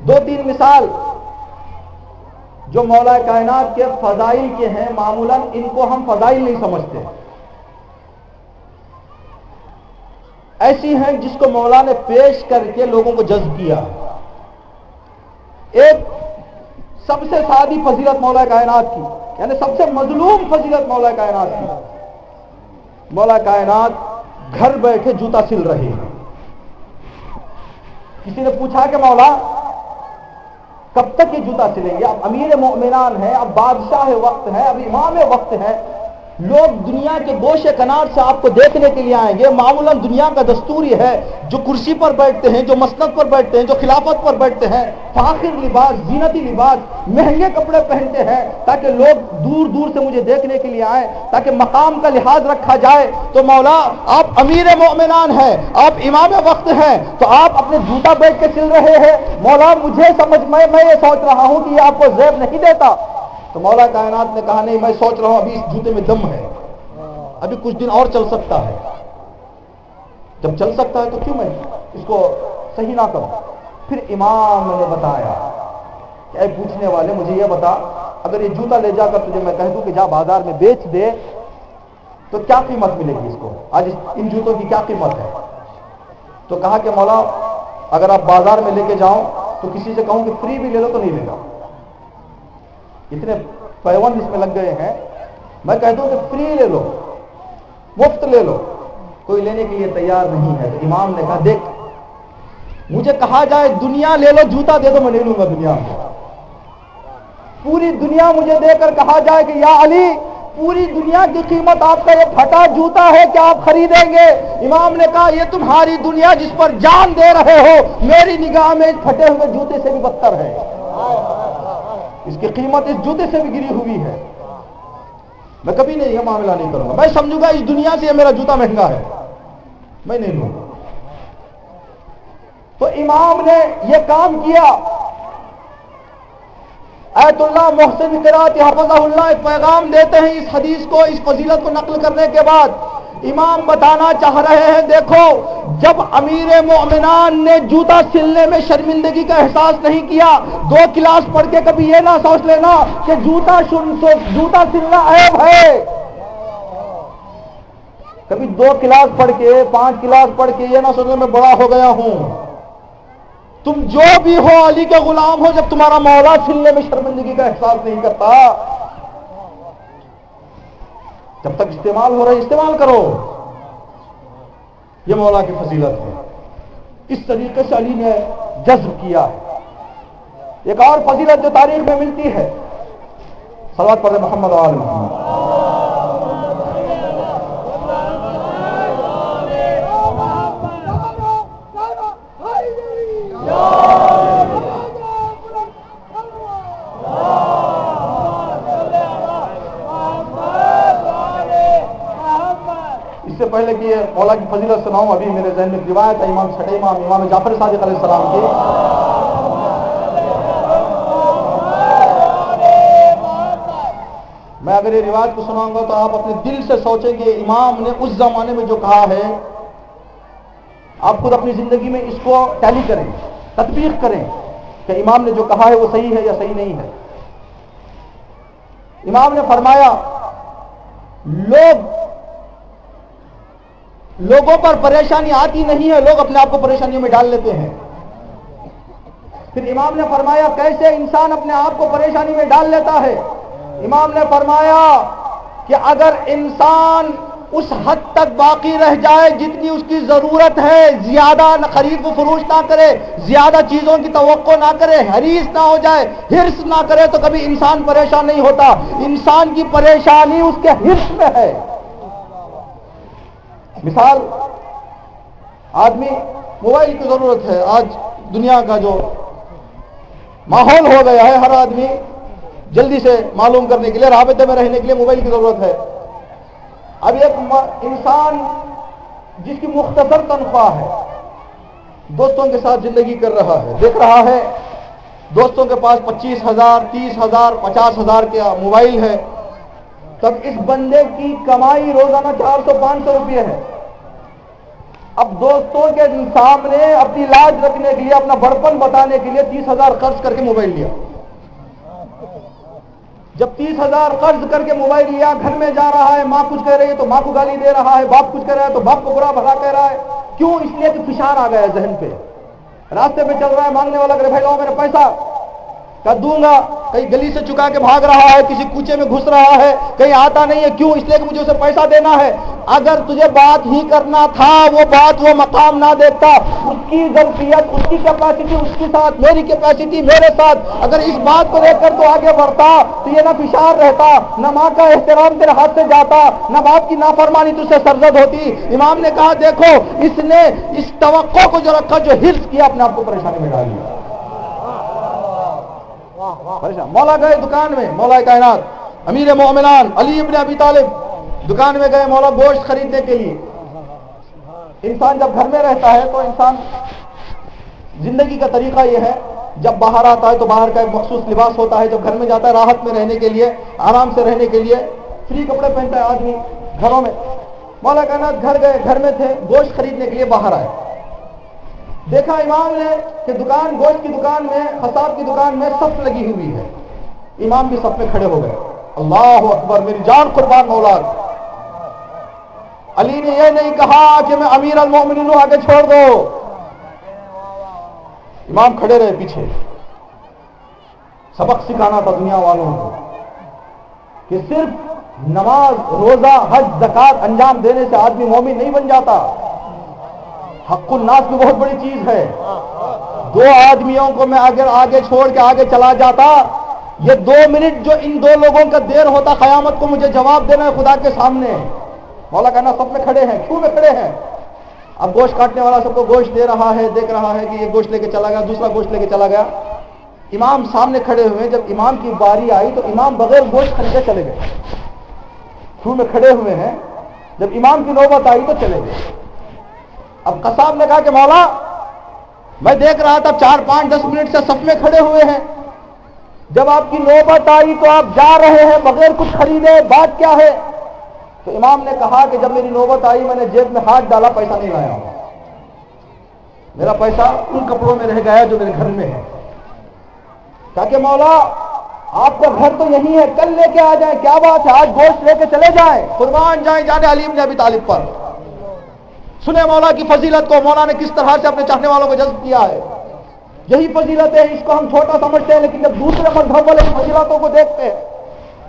2-3 مثال جو مولا کائنات کے فضائل کے ہیں، معمولاً ان کو ہم فضائل نہیں سمجھتے، ایسی ہیں جس کو مولا نے پیش کر کے لوگوں کو جذب کیا. ایک سب سے سادی فضیلت مولا کائنات کی، یعنی سب سے مظلوم فضیلت مولا کائنات کی. مولا کائنات گھر بیٹھے جوتا سل رہے ہیں. کسی نے پوچھا کہ مولا کب تک یہ جوتا سلیں گے؟ اب امیر مومنان ہیں، اب بادشاہ وقت ہے، اب امام وقت ہے، لوگ دنیا کے گوشے کنار سے آپ کو دیکھنے کے لیے آئیں گے. معمولاً دنیا کا دستور یہ ہے، جو کرسی پر بیٹھتے ہیں، جو مسند پر بیٹھتے ہیں، جو خلافت پر بیٹھتے ہیں، فاخر لباس، زینتی لباس، مہنگے کپڑے پہنتے ہیں تاکہ لوگ دور دور سے مجھے دیکھنے کے لیے آئیں، تاکہ مقام کا لحاظ رکھا جائے. تو مولا آپ امیر مومنان ہیں، آپ امام وقت ہیں، تو آپ اپنے جوتا بیٹھ کے سل رہے ہیں. مولا مجھے سمجھ میں یہ سوچ رہا ہوں کہ یہ آپ کو زیب نہیں دیتا. تو مولا کائنات نے کہا نہیں، میں سوچ رہا ہوں ابھی اس جوتے میں دم ہے، ابھی کچھ دن اور چل سکتا ہے. جب چل سکتا ہے تو کیوں میں اس کو صحیح نہ کروں؟ پھر امام نے بتایا کہ اے پوچھنے والے، مجھے یہ بتا، اگر یہ جوتا لے جا کر تجھے میں کہہ دوں کہ جا بازار میں بیچ دے تو کیا قیمت ملے گی اس کو؟ آج ان جوتوں کی کیا قیمت ہے؟ تو کہا کہ مولا اگر آپ بازار میں لے کے جاؤں تو کسی سے کہوں کہ فری بھی لے لو تو نہیں لے گا، اتنے پیون اس میں لگ گئے ہیں. میں کہہ دوں کہ فری لے لو، مفت لے لو، کوئی لینے کے لیے تیار نہیں ہے. تو امام نے کہا دیکھ، مجھے کہا جائے دنیا لے لو، جوتا دے دو، میں لے لوں گا. دنیا پوری دنیا مجھے دے کر کہا جائے کہ یا علی پوری دنیا کی قیمت آپ کا یہ پھٹا جوتا ہے کہ آپ خریدیں گے؟ امام نے کہا یہ تمہاری دنیا جس پر جان دے رہے ہو میری نگاہ میں اس پھٹے ہوئے جوتے سے بھی بدتر ہے، اس کی قیمت اس جوتے سے بھی گری ہوئی ہے۔ میں کبھی نہیں یہ معاملہ نہیں کروں گا، میں سمجھوں گا اس دنیا سے یہ میرا جوتا مہنگا ہے، میں نہیں لوں گا۔ تو امام نے یہ کام کیا۔ آیت اللہ محسن قرات حفظہ اللہ ایک پیغام دیتے ہیں اس حدیث کو، اس فضیلت کو نقل کرنے کے بعد امام بتانا چاہ رہے ہیں، دیکھو جب امیر مومنان نے جوتا سلنے میں شرمندگی کا احساس نہیں کیا، 2 کلاس پڑھ کے کبھی یہ نہ سوچ لینا کہ جوتا سلنا عیب ہے۔ کبھی 2 کلاس پڑھ کے 5 کلاس پڑھ کے یہ نہ سوچنا میں بڑا ہو گیا ہوں۔ تم جو بھی ہو علی کے غلام ہو، جب تمہارا مولا سلنے میں شرمندگی کا احساس نہیں کرتا، جب تک استعمال ہو رہا ہے استعمال کرو۔ یہ مولا کی فضیلت ہے، اس طریقے سے علی نے جذب کیا۔ ایک اور فضیلت جو تاریخ میں ملتی ہے، صلوات پڑھیں محمد و آل محمد۔ اس سے پہلے کہ یہ مولا کی فضیلت سناؤں، ابھی میرے ذہن میں روایت ہے امام جعفر صادق علیہ السلام کی۔ میں اگر یہ روایت کو سناؤں گا تو آپ اپنے دل سے سوچیں کہ امام نے اس زمانے میں جو کہا ہے، آپ خود اپنی زندگی میں اس کو ٹیلی کریں، تطبیق کریں کہ امام نے جو کہا ہے وہ صحیح ہے یا صحیح نہیں ہے۔ امام نے فرمایا لوگوں پر پریشانی آتی نہیں ہے، لوگ اپنے آپ کو پریشانیوں میں ڈال لیتے ہیں۔ پھر امام نے فرمایا کیسے انسان اپنے آپ کو پریشانی میں ڈال لیتا ہے؟ امام نے فرمایا کہ اگر انسان اس حد تک باقی رہ جائے جتنی اس کی ضرورت ہے، زیادہ خرید و فروخت نہ کرے، زیادہ چیزوں کی توقع نہ کرے، حریص نہ ہو جائے، حرص نہ کرے، تو کبھی انسان پریشان نہیں ہوتا۔ انسان کی پریشانی اس کے حرص میں ہے۔ مثال، آدمی موبائل کی ضرورت ہے، آج دنیا کا جو ماحول ہو گیا ہے، ہر آدمی جلدی سے معلوم کرنے کے لیے، رابطے میں رہنے کے لیے موبائل کی ضرورت ہے۔ اب ایک انسان جس کی مختصر تنخواہ ہے، دوستوں کے ساتھ زندگی کر رہا ہے، دیکھ رہا ہے دوستوں کے پاس 25,000 30,000 50,000 کا موبائل ہے، تب اس بندے کی کمائی روزانہ 400-500 روپے ہے۔ اب دوستوں کے سامنے اپنی لاج رکھنے کے لیے، اپنا بڑپن بتانے کے لیے 30,000 خرچ کر کے موبائل لیا۔ جب 30,000 قرض کر کے موبائل لیا، گھر میں جا رہا ہے، ماں کچھ کہہ رہی ہے تو ماں کو گالی دے رہا ہے، باپ کچھ کہہ رہا ہے تو باپ کو برا بھلا کہہ رہا ہے۔ کیوں؟ اس لیے کہ فشار آ گیا ذہن پہ۔ راستے پہ چل رہا ہے، مانگنے والا کہ بھائی لاؤ میرا پیسہ، کہ دوں گا، کہیں گلی سے چکا کے بھاگ رہا ہے، کسی کوچے میں گھس رہا ہے، کہیں آتا نہیں ہے، کیوں؟ اس لیے کہ مجھے اسے پیسہ دینا ہے۔ اگر تجھے بات ہی کرنا تھا، وہ مقام نہ دیتا، اس کی ظرفیت، اس کی کیپیسٹی اس کے ساتھ، میری کیپیسٹی میرے ساتھ، اگر اس بات کو دیکھ کر تو آگے بڑھتا تو یہ نہ فشار رہتا، نہ ماں کا احترام تیرے ہاتھ سے جاتا، نہ باپ کی نافرمانی تجھ سے سرزد ہوتی۔ امام نے کہا دیکھو اس نے اس توقع کو جو رکھا، جو حرص کیا، اپنے آپ کو پریشانی میں ڈال لیا۔ مولا گئے دکان میں، مولا کائنات امیر مومنان علی ابن ابی طالب دکان میں گئے مولا گوشت خریدنے کے لیے۔ انسان جب گھر میں رہتا ہے تو انسان زندگی کا طریقہ یہ ہے، جب باہر آتا ہے تو باہر کا ایک مخصوص لباس ہوتا ہے، جب گھر میں جاتا ہے راحت میں رہنے کے لیے، آرام سے رہنے کے لیے فری کپڑے پہنتا ہے آدمی گھروں میں۔ مولا کائنات گھر گئے، گھر میں تھے، گوشت خریدنے کے لیے باہر آئے، دیکھا امام نے کہ دکان، گوشت کی دکان میں، قصاب کی دکان میں صف لگی ہوئی ہے۔ امام بھی صف میں کھڑے ہو گئے۔ اللہ اکبر، میری جان قربان مولا۔ علی نے یہ نہیں کہا کہ میں امیر المومنین ہوں، آگے چھوڑ دو۔ امام کھڑے رہے پیچھے۔ سبق سکھانا تھا دنیا والوں کو کہ صرف نماز، روزہ، حج، زکات انجام دینے سے آدمی مومن نہیں بن جاتا۔ حق الناس بھی بہت بڑی چیز ہے۔ 2 آدمیوں کو میں اگر آگے چھوڑ کے آگے چلا جاتا، یہ 2 منٹ جو ان 2 لوگوں کا دیر ہوتا قیامت کو مجھے جواب دینا ہے خدا کے سامنے. مولا کہنا سب میں کھڑے ہیں. کیوں میں کھڑے ہیں؟ اب گوشت کاٹنے والا سب کو گوشت دے رہا ہے, دیکھ رہا ہے کہ یہ گوشت لے کے چلا گیا, دوسرا گوشت لے کے چلا گیا. امام سامنے کھڑے ہوئے. جب امام کی باری آئی تو امام بغیر گوشت خریدے چلے گئے. کیوں میں کھڑے ہوئے ہیں؟ جب امام کی نوبت آئی تو چلے گئے. اب قصاب نے کہا کہ مولا میں دیکھ رہا تھا 4 5 10 منٹ سے صف میں کھڑے ہوئے ہیں, جب آپ کی نوبت آئی تو آپ جا رہے ہیں بغیر کچھ خریدے, بات کیا ہے؟ تو امام نے کہا کہ جب میری نوبت آئی میں نے جیب میں ہاتھ ڈالا, پیسہ نہیں لایا, میرا پیسہ ان کپڑوں میں رہ گیا جو میرے گھر میں ہے. کہا کہ مولا آپ کا گھر تو یہی ہے, کل لے کے آ جائیں, کیا بات ہے, آج گوشت لے کے چلے جائیں, قربان جائیں جان علی بن ابی طالب پر. سنے مولا کی فضیلت کو, مولا نے کس طرح سے اپنے چاہنے والوں کو جذب کیا ہے. یہی فضیلت ہے, اس کو ہم چھوٹا سمجھتے ہیں, لیکن جب دوسرے مذہب والے فضیلتوں کو دیکھتے ہیں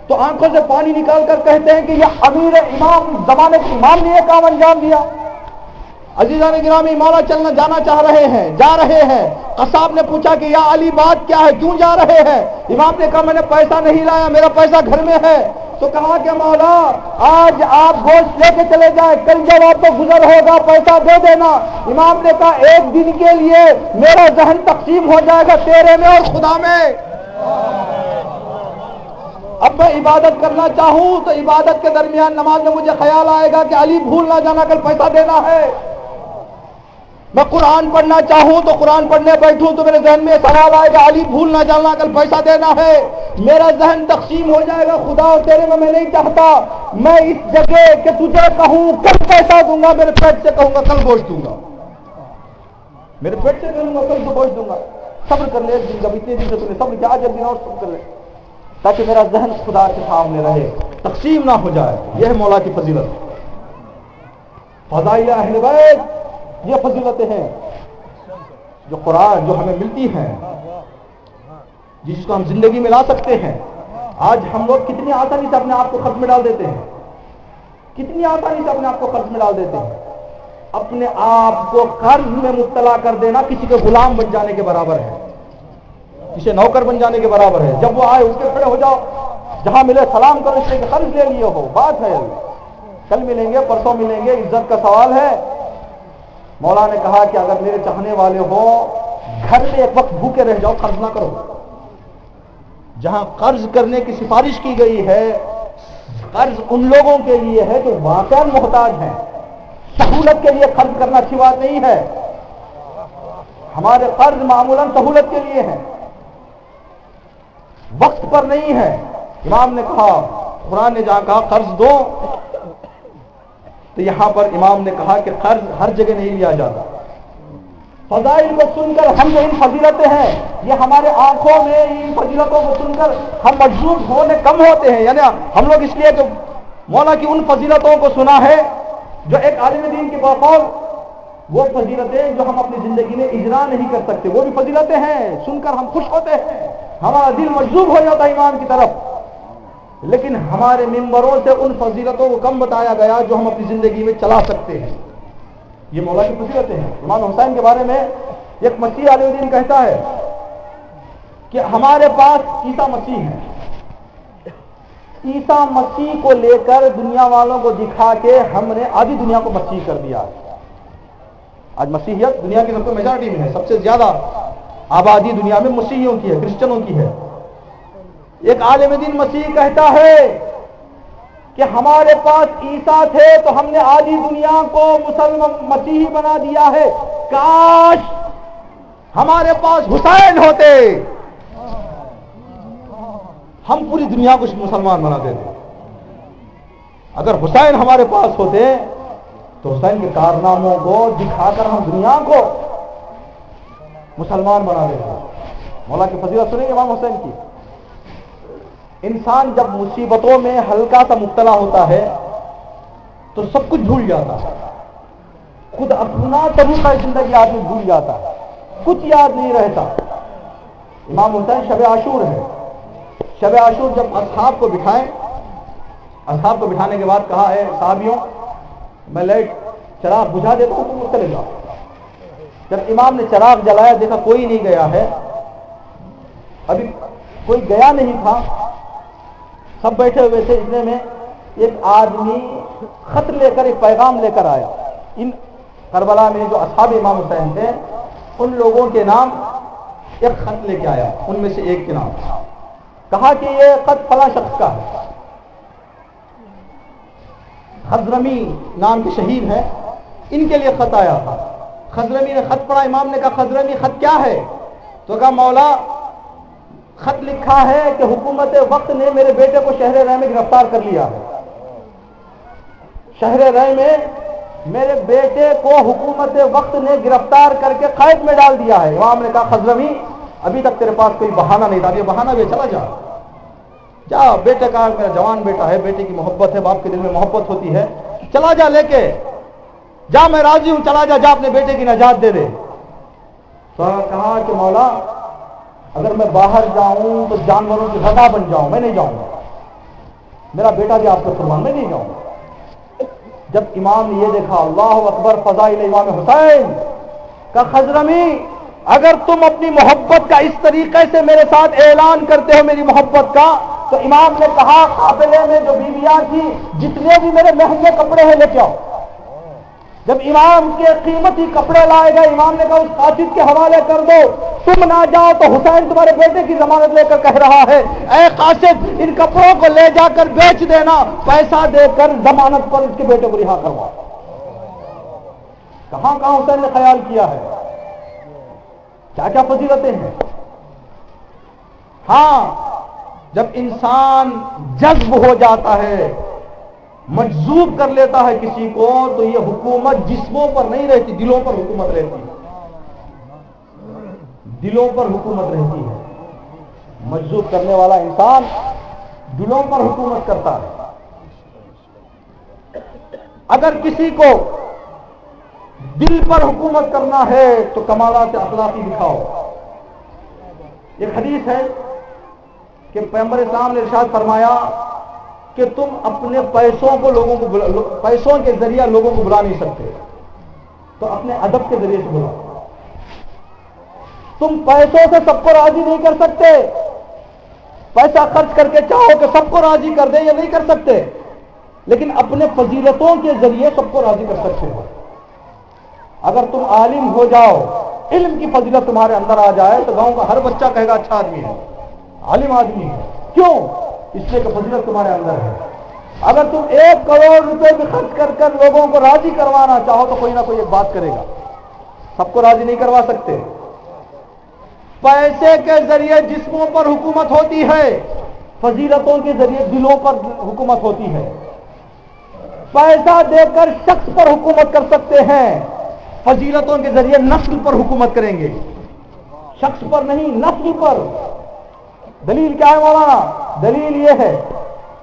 تو آنکھوں سے پانی نکال کر کہتے ہیں کہ یہ امیر امام زمانے کے امام نے یہ کام انجام دیا. عزیزان گرامی, مولا چلنا جانا چاہ رہے ہیں, جا رہے ہیں. قصاب نے پوچھا کہ یا علی بات کیا ہے, کیوں جا رہے ہیں؟ امام نے کہا میں نے پیسہ نہیں لایا, میرا پیسہ گھر میں ہے. تو کہا کہ مولا آج آپ گوشت لے کے چلے جائیں, کل جب آپ کو گزر ہوگا پیسہ دے دینا. امام نے کہا 1 دن کے لیے میرا ذہن تقسیم ہو جائے گا تیرے میں اور خدا میں. اب میں عبادت کرنا چاہوں تو عبادت کے درمیان نماز میں مجھے خیال آئے گا کہ علی بھول نہ جانا, کل پیسہ دینا ہے. میں قرآن پڑھنا چاہوں تو قرآن پڑھنے بیٹھوں تو میرے ذہن میں سوال آئے گا علی بھول نہ جانا, کل پیسہ دینا ہے. میرا ذہن تقسیم ہو جائے گا خدا اور تیرے میں نہیں چاہتا میں اس جگہ کہ تجھے کہوں کل پیسہ دوں گا, میرے پیٹ سے کہوں گا کل گوشت دوں گا, میرے پیٹ سے کہوں گا کل تو گوشت دوں گا. صبر کر لے 1 دن, جب اتنے دن سے تمہیں صبر کیا, آج 1 دن اور صبر کر لے تاکہ میرا ذہن خدا کے سامنے رہے, تقسیم نہ ہو جائے. یہ ہے مولا کی فضیلت. فضائل اہل بیت یہ فضیلتیں ہیں جو قرآن جو ہمیں ملتی ہیں, جس کو ہم زندگی میں لا سکتے ہیں. آج ہم لوگ کتنی آسانی سے اپنے آپ کو قرض میں ڈال دیتے ہیں, کتنی آسانی سے اپنے آپ کو قرض میں ڈال دیتے ہیں. اپنے آپ کو قرض میں مبتلا کر دینا کسی کے غلام بن جانے کے برابر ہے, کسی نوکر بن جانے کے برابر ہے. جب وہ آئے اس کے کھڑے ہو جاؤ, جہاں ملے سلام کرو, اس کے قرض لے لیے ہو, بات ہے, کل ملیں گے پرسوں ملیں گے, عزت کا سوال ہے. مولا نے کہا کہ اگر میرے چاہنے والے ہو گھر میں ایک وقت بھوکے رہ جاؤ, قرض نہ کرو. جہاں قرض کرنے کی سفارش کی گئی ہے, قرض ان لوگوں کے لیے ہے جو واقعا محتاج ہیں. سہولت کے لیے قرض کرنا اچھی بات نہیں ہے. ہمارے قرض معمولاً سہولت کے لیے ہیں, وقت پر نہیں ہے. امام نے کہا, قرآن نے جہاں کہا قرض دو, تو یہاں پر امام نے کہا کہ قرض ہر جگہ نہیں لیا جاتا. فضائل کو سن کر ہم جو ان فضیلتیں ہیں, یہ ہمارے آنکھوں میں ان فضیلتوں کو سن کر ہم مجذوب ہونے کم ہوتے ہیں. یعنی ہم لوگ اس لیے جو مولا کی ان فضیلتوں کو سنا ہے جو ایک عالم دین کے بقول, وہ فضیلتیں جو ہم اپنی زندگی میں اجرا نہیں کر سکتے, وہ بھی فضیلتیں ہیں. سن کر ہم خوش ہوتے ہیں, ہمارا دل مجذوب ہو جاتا ہے ایمان کی طرف, لیکن ہمارے ممبروں سے ان فضیلتوں کو کم بتایا گیا جو ہم اپنی زندگی میں چلا سکتے ہیں. یہ مولا کی فضیلتیں ہیں. امام حسین کے بارے میں ایک مسیح علیہ الدین کہتا ہے کہ ہمارے پاس عیسیٰ مسیح ہے, عیسیٰ مسیح کو لے کر دنیا والوں کو دکھا کے ہم نے آدھی دنیا کو مسیح کر دیا. آج مسیحیت دنیا کی سب سے میجارٹی میں ہے, سب سے زیادہ آبادی دنیا میں مسیحیوں کی ہے, کرسچنوں کی ہے. ایک عالم دین مسیح کہتا ہے کہ ہمارے پاس عیسیٰ تھے تو ہم نے آدھی دنیا کو مسیحی بنا دیا ہے, کاش ہمارے پاس حسین ہوتے, ہم پوری دنیا کو مسلمان بنا دیتے. اگر حسین ہمارے پاس ہوتے تو حسین کے کارناموں کو دکھا کر ہم دنیا کو مسلمان بنا دیتے. مولا کی فضیلت سنیں گے امام حسین کی. انسان جب مصیبتوں میں ہلکا سا مبتلا ہوتا ہے تو سب کچھ بھول جاتا ہے, خود اپنا طریقہ زندگی آدمی بھول جاتا ہے, کچھ یاد نہیں رہتا. امام حسین شب عاشور ہے. شب عاشور جب اصحاب کو بٹھائیں, اصحاب کو بٹھانے کے بعد کہا ہے صحابیوں میں لائٹ چراغ بجھا دیتا ہوں, تم چلے جاؤ. جب امام نے چراغ جلایا دیکھا کوئی نہیں گیا ہے, ابھی کوئی گیا نہیں تھا، سب بیٹھے ہوئے تھے، اتنے میں ایک آدمی خط لے کر، ایک پیغام لے کر آیا. ان کربلا میں جو اصحاب امام حسین تھے ان لوگوں کے نام ایک خط لے کے آیا، ان میں سے ایک کے نام. کہا کہ یہ خط فلاں شخص کا ہے، خضرمی نام کے شہید ہیں، ان کے لیے خط آیا تھا. خضرمی نے خط پڑھا، امام نے کہا خضرمی خط کیا ہے؟ تو کہا مولا خط لکھا ہے کہ حکومت وقت نے میرے بیٹے کو شہر رے میں گرفتار کر لیا ہے. شہر رے میں میرے بیٹے کو حکومت وقت نے گرفتار کر کے قید میں ڈال دیا ہے. امام نے کہا خضرمی ابھی تک تیرے پاس کوئی بہانہ نہیں تھا، یہ بہانہ بھی چلا جا بیٹے کا، میرا جوان بیٹا ہے، بیٹے کی محبت ہے، باپ کے دل میں محبت ہوتی ہے، چلا جا لے کے جا، میں راضی ہوں، چلا جا اپنے بیٹے کی نجات دے دے. تو کہا کہ مولا اگر میں باہر جاؤں تو جانوروں کی غذا بن جاؤں، میں نہیں جاؤں گا، میرا بیٹا بھی آپ کو قربان، میں نہیں جاؤں گا. جب امام نے یہ دیکھا، اللہ اکبر، فضائل امام حسین کا خضرمی اگر تم اپنی محبت کا اس طریقے سے میرے ساتھ اعلان کرتے ہو میری محبت کا، تو امام نے کہا قافلے میں جو بیویاں تھی جتنے بھی میرے مہنگے کپڑے ہیں لے کے آؤ. جب امام کے قیمتی کپڑے لائے گئے، امام نے کہا اس قاصد کے حوالے کر دو، تم نہ جاؤ تو حسین تمہارے بیٹے کی ضمانت لے کر کہہ رہا ہے اے قاصد ان کپڑوں کو لے جا کر بیچ دینا، پیسہ دے کر ضمانت پر اس کے بیٹے کو رہا کروا. کہاں کہاں حسین نے خیال کیا ہے، کیا کیا فضیلتیں ہیں. ہاں جب انسان جذب ہو جاتا ہے، مجذوب کر لیتا ہے کسی کو، تو یہ حکومت جسموں پر نہیں رہتی، دلوں پر حکومت رہتی ہے، دلوں پر حکومت رہتی ہے. مجذوب کرنے والا انسان دلوں پر حکومت کرتا ہے. اگر کسی کو دل پر حکومت کرنا ہے تو کمالات اخلاقی دکھاؤ. ایک حدیث ہے کہ پیغمبر اسلام نے ارشاد فرمایا کہ تم اپنے پیسوں کو پیسوں کے ذریعہ لوگوں کو بلا نہیں سکتے، تو اپنے ادب کے ذریعے سے بلاؤ. تم پیسوں سے سب کو راضی نہیں کر سکتے، پیسہ خرچ کر کے چاہو کہ سب کو راضی کر دیں، یہ نہیں کر سکتے، لیکن اپنے فضیلتوں کے ذریعے سب کو راضی کر سکتے ہو. اگر تم عالم ہو جاؤ، علم کی فضیلت تمہارے اندر آ جائے تو گاؤں کا ہر بچہ کہے گا اچھا آدمی ہے، عالم آدمی ہے. کیوں؟ اس لیے کہ فضیلت تمہارے اندر ہے. اگر تم 1 کروڑ روپے بھی خرچ کر کر لوگوں کو راضی کروانا چاہو تو کوئی نہ کوئی ایک بات کرے گا، سب کو راضی نہیں کروا سکتے. پیسے کے ذریعے جسموں پر حکومت ہوتی ہے، فضیلتوں کے ذریعے دلوں پر حکومت ہوتی ہے. پیسہ دے کر شخص پر حکومت کر سکتے ہیں، فضیلتوں کے ذریعے نسل پر حکومت کریں گے، شخص پر نہیں، نسل پر. دلیل کیا ہے مولانا؟ دلیل یہ ہے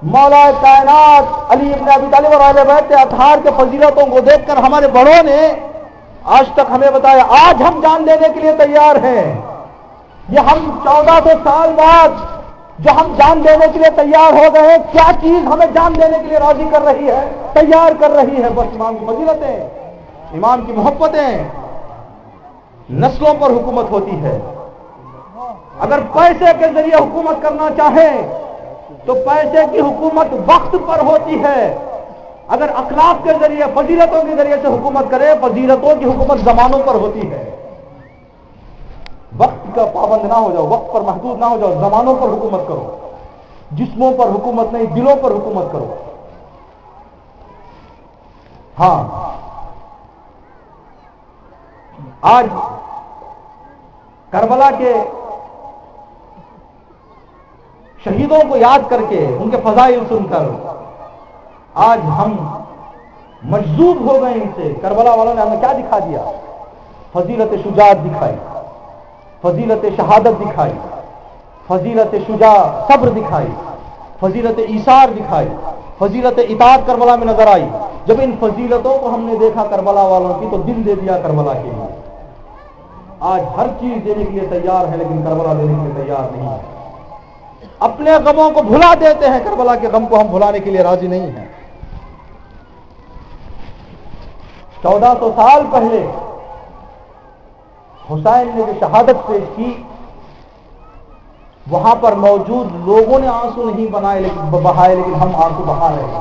مولا کائنات علی ابن ابی طالب اور اہل بیت اطہار کے فضیلتوں کو دیکھ کر ہمارے بڑوں نے آج تک ہمیں بتایا، آج ہم جان دینے کے لیے تیار ہیں. یہ ہم 1400 سال بعد جو ہم جان دینے کے لیے تیار ہو گئے ہیں، کیا چیز ہمیں جان دینے کے لیے راضی کر رہی ہے، تیار کر رہی ہے؟ بس امام کی فضیلتیں، امام کی محبتیں. نسلوں پر حکومت ہوتی ہے. اگر پیسے کے ذریعے حکومت کرنا چاہیں تو پیسے کی حکومت وقت پر ہوتی ہے. اگر اخلاق کے ذریعے، فضیلتوں کے ذریعے سے حکومت کرے، فضیلتوں کی حکومت زمانوں پر ہوتی ہے. وقت کا پابند نہ ہو جاؤ، وقت پر محدود نہ ہو جاؤ، زمانوں پر حکومت کرو، جسموں پر حکومت نہیں، دلوں پر حکومت کرو. ہاں آج کربلا کے شہیدوں کو یاد کر کے، ان کے فضائل سن کر آج ہم مجذوب ہو گئے ان سے. کربلا والوں نے ہمیں کیا دکھا دیا؟ فضیلت شجاعت دکھائی، فضیلت شہادت دکھائی، فضیلت شجاع صبر دکھائی، فضیلت ایثار دکھائی، فضیلت اطاعت کربلا میں نظر آئی. جب ان فضیلتوں کو ہم نے دیکھا کربلا والوں کی، تو دل دے دیا کربلا کے لیے. آج ہر چیز دینے کے لیے تیار ہے لیکن کربلا دینے کے لیے تیار نہیں ہے. اپنے غموں کو بھلا دیتے ہیں، کربلا کے غم کو ہم بھلانے کے لیے راضی نہیں ہیں. 1400 سال پہلے حسین نے جو شہادت پیش کی وہاں پر موجود لوگوں نے آنسو نہیں بہائے لیکن ہم آنسو بہا رہے ہیں۔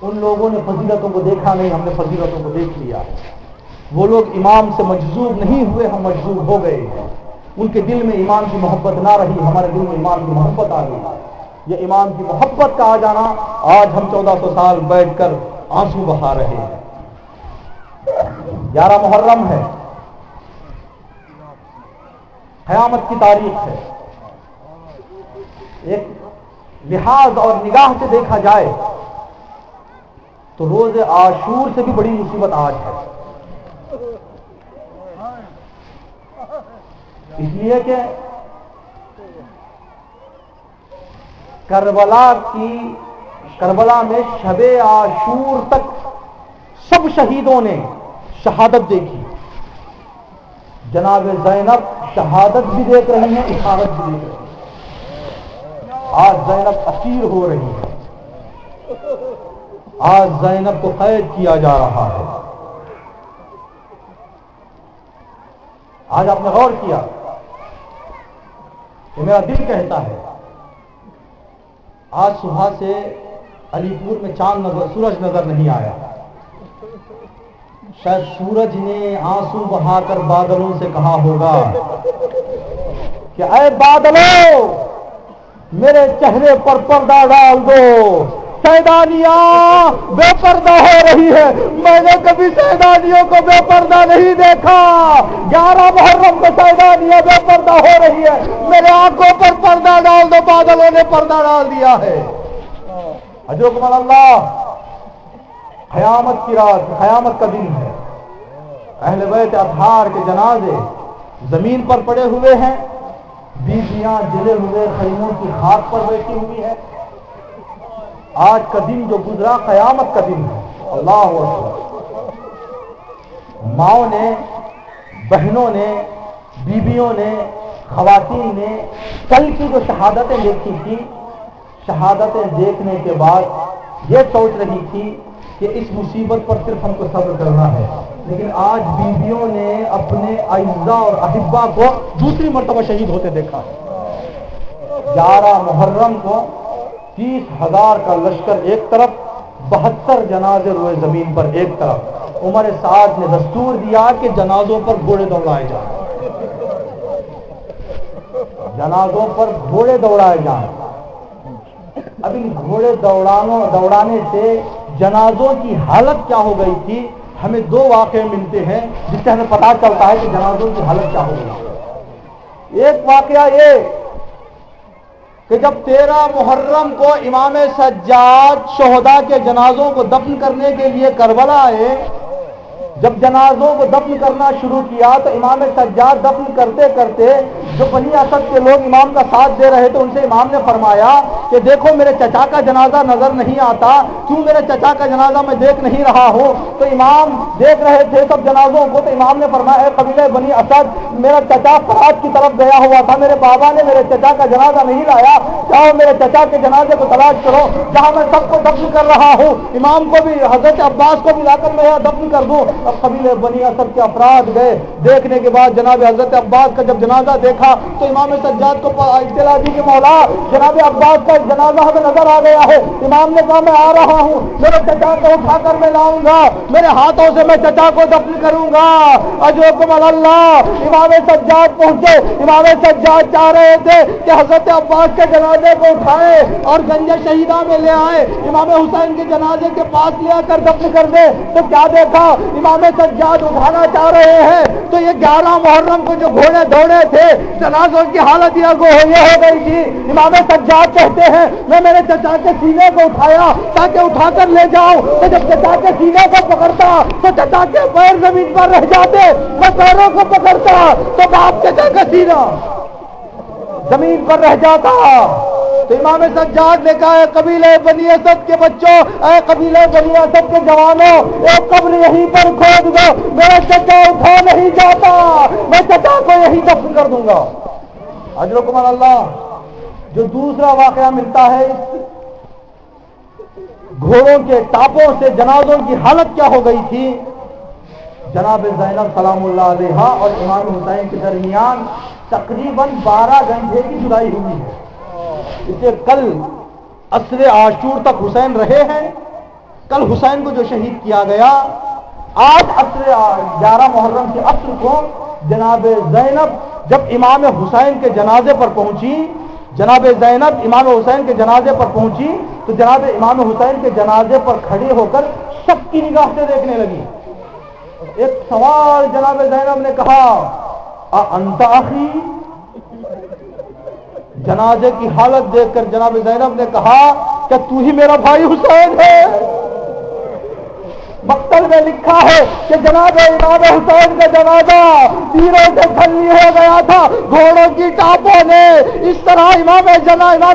ان لوگوں نے فضیلتوں کو دیکھا نہیں، ہم نے فضیلتوں کو دیکھ لیا۔ وہ لوگ امام سے مجذوب نہیں ہوئے، ہم مجذوب ہو گئے ہیں۔ ان کے دل میں ایمان کی محبت نہ رہی، ہمارے دل میں ایمان کی محبت آ گئی۔ یہ ایمان کی محبت کا آ جانا، آج ہم 1400 سال بیٹھ کر آنسو بہا رہے ہیں۔ 11 محرم ہے، قیامت کی تاریخ ہے۔ ایک لحاظ اور نگاہ سے دیکھا جائے تو روز عاشور سے بھی بڑی مصیبت آج ہے، اس لیے کہ کربلا میں شب عاشور تک سب شہیدوں نے شہادت دیکھی۔ جناب زینب شہادت بھی دیکھ رہی ہیں، اشارت بھی دیکھ رہی ہیں۔ آج زینب اسیر ہو رہی ہے، آج زینب کو قید کیا جا رہا ہے۔ آج آپ نے غور کیا کہ میرا دل کہتا ہے، آج صبح سے علی پور میں سورج نظر نہیں آیا۔ شاید سورج نے آنسو بہا کر بادلوں سے کہا ہوگا کہ اے بادلوں، میرے چہرے پر پردہ ڈال دو، سیدانیاں بے پردہ ہو رہی ہے۔ میں نے کبھی سیدانیوں کو بے پردہ نہیں دیکھا۔ 11 محرم کو سیدانیاں بے پردہ ہو رہی ہے، میرے آنکھوں پر پردہ ڈال دو۔ بادلوں نے پردہ ڈال دیا ہے۔ اجرکم اللہ، قیامت کی رات، قیامت کا دن ہے۔ اہل بیت اطہار کے جنازے زمین پر پڑے ہوئے ہیں، بیویاں جلے ہوئے خیموں کی خاک پر بیٹھی ہوئی ہے۔ آج کا دن جو گزرا قیامت کا دن ہے۔ اللہ اکبر۔ ماؤں نے، بہنوں نے، بیویوں نے، خواتین نے کل کی جو شہادتیں دیکھی تھی، شہادتیں دیکھنے کے بعد یہ سوچ رہی تھی کہ اس مصیبت پر صرف ہم کو صبر کرنا ہے، لیکن آج بیویوں نے اپنے اعزاء اور احبا کو دوسری مرتبہ شہید ہوتے دیکھا ہے۔ 11 محرم کو 30,000 کا لشکر ایک طرف، 72 جنازے روئے زمین پر ایک طرف۔ عمر سعد نے دستور دیا کہ جنازوں پر گھوڑے دوڑائے جائیں، جنازوں پر گھوڑے دوڑائے جائیں۔ اب ان گھوڑے دوڑانے سے جنازوں کی حالت کیا ہو گئی تھی، ہمیں 2 واقعے ملتے ہیں جس سے ہمیں پتہ چلتا ہے کہ جنازوں کی حالت کیا ہو گئی۔ ایک واقعہ یہ کہ جب 13 محرم کو امام سجاد شہداء کے جنازوں کو دفن کرنے کے لیے کربلا آئے، جب جنازوں کو دفن کرنا شروع کیا تو امام سجاد دفن کرتے کرتے جو بنی اسد کے لوگ امام کا ساتھ دے رہے تھے ان سے امام نے فرمایا کہ دیکھو میرے چچا کا جنازہ نظر نہیں آتا، کیوں میرے چچا کا جنازہ میں دیکھ نہیں رہا ہوں؟ تو امام دیکھ رہے تھے سب جنازوں کو، تو امام نے فرمایا اے قبیلہ بنی اسد، میرا چچا فرات کی طرف گیا ہوا تھا، میرے بابا نے میرے چچا کا جنازہ نہیں لایا، جاؤ میرے چچا کے جنازے کو تلاش کرو جہاں میں سب کو دفن کر رہا ہوں، امام کو بھی حضرت عباس کو بھی لا کر میں یہاں دفن کر دوں۔ اب قبیلہ بنی اسد کے افراد گئے، دیکھنے کے بعد جناب حضرت عباس کا جب جنازہ دیکھا تو امام سجاد کو اطلاع دی کہ مولا جناب عباس کا جنازہ ہمیں نظر آ گیا ہے۔ امام نے کہا میں آ رہا ہوں، میرے چچا کو اٹھا کر میں لاؤں گا، میرے ہاتھوں سے میں چچا کو دفن کروں گا۔ اجرکم اللہ، امام سجاد پہنچے، امام سجاد چاہ رہے تھے کہ حضرت عباس کے جنازے کو اٹھائے اور گنج شہیدہ میں لے آئے، امام حسین کے جنازے کے پاس لے آ کر دفن کر دے، تو کیا دیکھا امام سجاد اٹھانا چاہ رہے ہیں تو یہ 11 محرم کو جو گھوڑے دوڑے تھے جنازوں کی حالت یہ ہو گئی تھی۔ امام سجاد کہتے ہیں میں میرے چچا کے سینے کو اٹھایا تاکہ اٹھا کر لے جاؤں، تو جب چچا کے سینے کو پکڑتا تو چچا کے پیر زمین پر رہ جاتے، میں پیروں کو پکڑتا تو باپ چچا کا سینہ زمین پر رہ جاتا۔ تو امام سجاد نے کہا اے قبیلہ بنی اسد کے بچوں، اے قبیلہ بنی اسد کے جوانوں، ایک قبر یہیں پر کھود دو، میرا چچا اٹھا نہیں جاتا، میں چچا کو یہیں دفن کر دوں گا۔ اجرکم اللہ۔ جو دوسرا واقعہ ملتا ہے گھوڑوں کے ٹاپوں سے جنازوں کی حالت کیا ہو گئی تھی، جناب زینب سلام اللہ علیہا اور امام حسین کے درمیان تقریباً 12 گھنٹے کی جدائی ہوئی ہے. اسے کل عصر عاشور تک حسین رہے ہیں. کل حسین کو جو شہید کیا گیا، آج عصر 11 محرم کے عصر کو جناب زینب جب امام حسین کے جنازے پر پہنچی، جناب زینب امام حسین کے جنازے پر پہنچی تو جناب امام حسین کے جنازے پر کھڑے ہو کر سب کی نگاہ سے دیکھنے لگی. ایک سوال جناب زینب نے کہا، انت اخی؟ جنازے کی حالت دیکھ کر جناب زینب نے کہا کہ تو ہی میرا بھائی حسین ہے. مقتل میں لکھا ہے کہ جناب امام حسین کا جنازہ تیروں سے کھلی ہو گیا تھا. گھوڑوں کی ٹاپوں نے اس طرح امام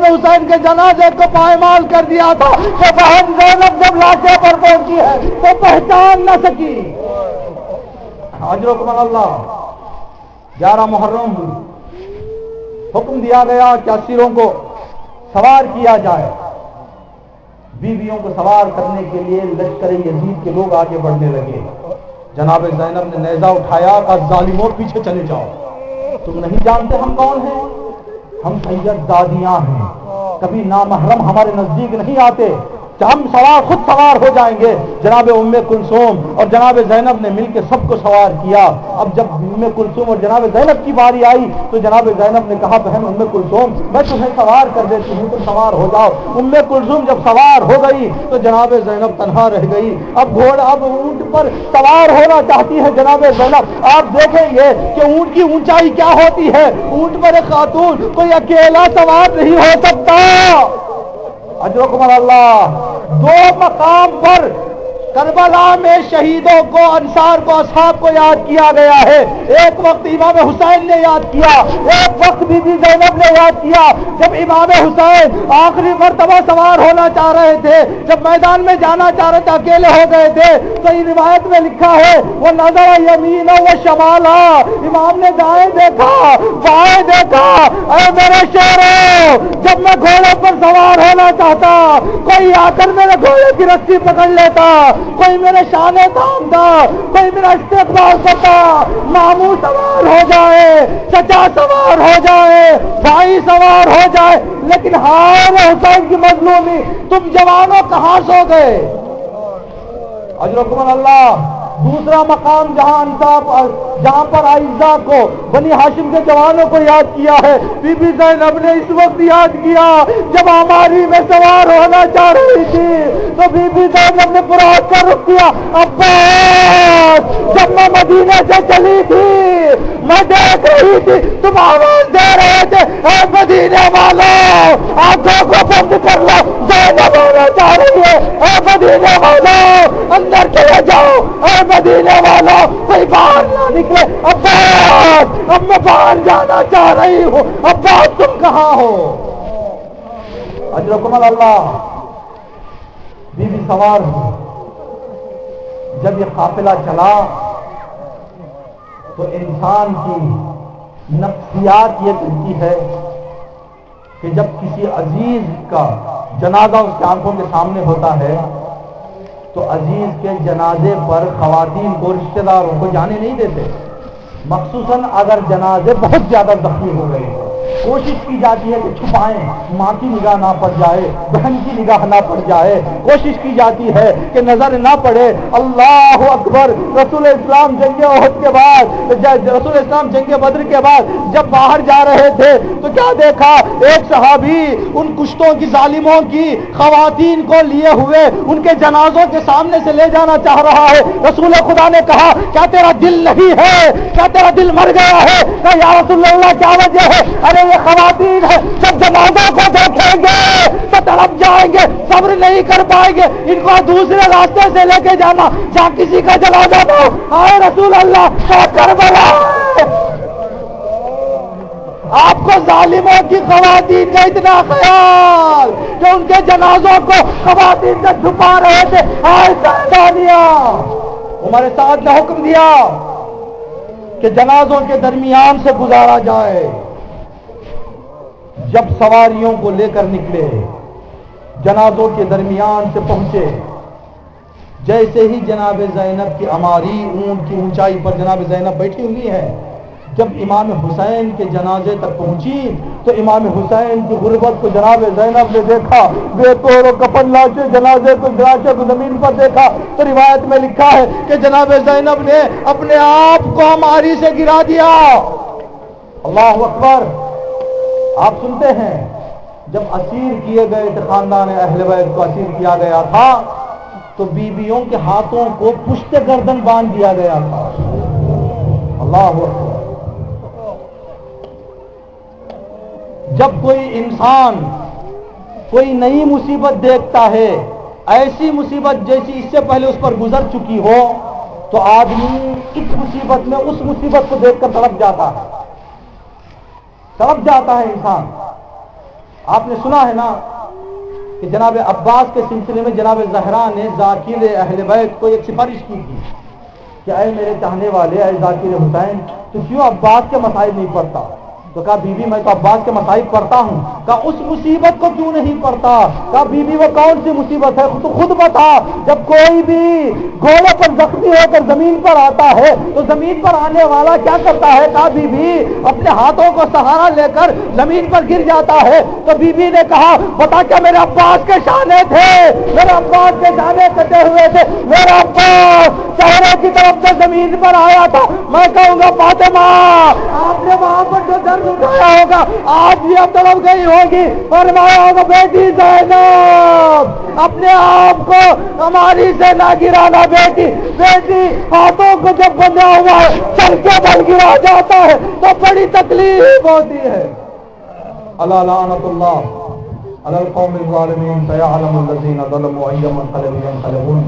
حسین کے جنازے کو پائمال کر دیا تھا کہ بہن زینب جب لاٹے پر پہنچی ہے تو پہچان نہ سکی. اجرکم اللہ. 11 محرم حکم دیا گیا کہ اسیروں کو سوار کیا جائے. بیویوں کو سوار کرنے کے لیے لشکر یزید کے لوگ آگے بڑھنے لگے. جناب زینب نے نیزہ اٹھایا، کہا ظالموں پیچھے چلے جاؤ، تم نہیں جانتے ہم کون ہیں؟ ہم سید دادیاں ہیں، کبھی نامحرم ہمارے نزدیک نہیں آتے، ہم خود سوار ہو جائیں گے. جناب ام کلثوم اور جناب زینب نے مل کے سب کو سوار کیا. اب جب ام کلثوم اور جناب زینب کی باری آئی تو جناب زینب نے کہا بہن ام کلثوم میں تمہیں سوار کر دیتی ہوں، تم سوار ہو جاؤ. ام کلثوم جب سوار ہو گئی تو جناب زینب تنہا رہ گئی. اب اونٹ پر سوار ہونا چاہتی ہے جناب زینب. آپ دیکھیں گے کہ اونٹ کی اونچائی کیا ہوتی ہے. اونٹ پر ایک خاتون کوئی اکیلا سوار نہیں ہو سکتا. اجرکم اللہ. 2 مقام پر کربلا میں شہیدوں کو، انصار کو، اصحاب کو یاد کیا گیا ہے. ایک وقت امام حسین نے یاد کیا، ایک وقت بی بی زینب نے یاد کیا. جب امام حسین آخری مرتبہ سوار ہونا چاہ رہے تھے، جب میدان میں جانا چاہ رہے تھے، اکیلے ہو گئے تھے تو ان روایت میں لکھا ہے وہ نظر یمین و شمالا، امام نے دائیں دیکھا بائیں دیکھا. اے میرے شیروں، جب میں گھوڑے پر سوار ہونا چاہتا کوئی آ کر میرے گھوڑے کی رسی پکڑ لیتا، کوئی میرے شانے تھامتا، کوئی میرا استقبال کرتا. ماموں سوار ہو جائے، چچا سوار ہو جائے، بھائی سوار ہو جائے، لیکن ہار حسین کی مظلومی تم جوانوں کہاں سو گئے؟ اجرکم اللہ. دوسرا مقام جہاں پر عائزہ کو، بنی ہاشم کے جوانوں کو یاد کیا ہے. بی بی زینب نے اس وقت یاد کیا جب ہماری میں سوار ہونا چاہ رہی تھی تو بی بی زینب نے پراز کر رکھ دیا. عباس، جب میں مدینے سے چلی تھی میں دیکھ رہی تھی تم آواز دے رہے تھے اے مدینے والوں آنکھوں کو بند کر لو، زینب ہونا چاہ رہی ہے. اے مدینے والوں اندر چلے جاؤ، اے مدینے والوں کوئی باہر نہ نکلے. عباس، اب میں باہر جانا چاہ رہی ہوں، عباس تم کہاں ہو؟ اجرکم اللہ. بی بی سوار جب یہ قافلہ چلا تو انسان کی نفسیات یہ کہتی ہے کہ جب کسی عزیز کا جنازہ اس کی آنکھوں کے سامنے ہوتا ہے تو عزیز کے جنازے پر خواتین کو، رشتہ داروں کو جانے نہیں دیتے، مخصوصاً اگر جنازے بہت زیادہ زخمی ہو گئے. کوشش کی جاتی ہے کہ چھپائیں، ماں کی نگاہ نہ پڑ جائے، بہن کی نگاہ نہ پڑ جائے، کوشش کی جاتی ہے کہ نظر نہ پڑے. اللہ اکبر. رسول اسلام جنگ احد کے بعد، رسول اسلام جنگ بدر کے بعد جب باہر جا رہے تھے تو کیا دیکھا؟ ایک صحابی ان کشتوں کی، ظالموں کی خواتین کو لیے ہوئے ان کے جنازوں کے سامنے سے لے جانا چاہ رہا ہے. رسول خدا نے کہا کیا تیرا دل نہیں ہے؟ کیا تیرا دل مر گیا ہے؟ کہ یا رسول اللہ کیا وجہ ہے؟ ارے یہ خواتین ہے، جب جنازوں کو دیکھیں گے تو تڑپ جائیں گے، صبر نہیں کر پائیں گے، ان کو دوسرے راستے سے لے کے جانا جہاں کسی کا جنازہ نہ ہو. اے رسول اللہ کیا کربلا آپ کو ظالموں کی خواتین کا اتنا خیال کہ ان کے جنازوں کو خواتین سے چھپا رہے تھے. عمر سعد نے حکم دیا کہ جنازوں کے درمیان سے گزارا جائے. جب سواریوں کو لے کر نکلے، جنازوں کے درمیان سے پہنچے، جیسے ہی جناب زینب کی عماری اونٹ کی اونچائی پر جناب زینب بیٹھی ہوئی ہے، جب امام حسین کے جنازے تک پہنچی تو امام حسین کی غربت کو جناب زینب نے دیکھا، بے طور و کفن لاشے جنازے کو زمین پر دیکھا تو روایت میں لکھا ہے کہ جناب زینب نے اپنے آپ کو ہماری سے گرا دیا۔ اللہ اکبر۔ آپ سنتے ہیں جب اسیر کیے گئے تھے، خاندان اہل بیت کو اسیر کیا گیا تھا تو بیویوں کے ہاتھوں کو پشت گردن باندھ دیا گیا تھا۔ اللہ اکبر۔ جب کوئی انسان کوئی نئی مصیبت دیکھتا ہے، ایسی مصیبت جیسی اس سے پہلے اس پر گزر چکی ہو، تو آدمی اس مصیبت میں اس مصیبت کو دیکھ کر تڑپ جاتا ہے انسان۔ آپ نے سنا ہے نا کہ جناب عباس کے سلسلے میں جناب زہرا نے ذاکر اہل بیت کو ایک سفارش کی تھی کہ اے میرے چاہنے والے، اے ذاکر حسین، تو کیوں عباس کے مسائل نہیں پڑھتا؟ تو کہا بی بی میں تو عباس کے مصائب پڑھتا ہوں۔ کہا اس مصیبت کو کیوں نہیں پڑھتا؟ کہا بی بی وہ کون سی مصیبت ہے تو خود بتا۔ جب کوئی بھی گھوڑے پر زخمی ہو کر زمین پر آتا ہے تو زمین پر آنے والا کیا کرتا ہے؟ کہا بی بی اپنے ہاتھوں کو سہارا لے کر زمین پر گر جاتا ہے۔ تو بی بی نے کہا بتا کیا میرے عباس کے شانے تھے؟ میرے عباس کے شانے کٹے ہوئے تھے، میرا عباس چہرے کی طرف سے زمین پر آیا تھا۔ میں کہوں گا فاطمہ آپ نے وہاں پر جو درد اٹھایا ہوگا آج بھی اب تڑپ گئی ہوگی، فرمایا ہوگا بیٹی زینب اپنے آپ کو ہماری سے نہ گرانا، بیٹی ہاتھوں کو جب بندھا ہوا ہے سر کے بل گرا جاتا ہے تو بڑی تکلیف ہوتی ہے۔ اللہ لعنت اللہ علی القوم الظالمین سیعلم الذین ظلموا ای منقلب ینقلبون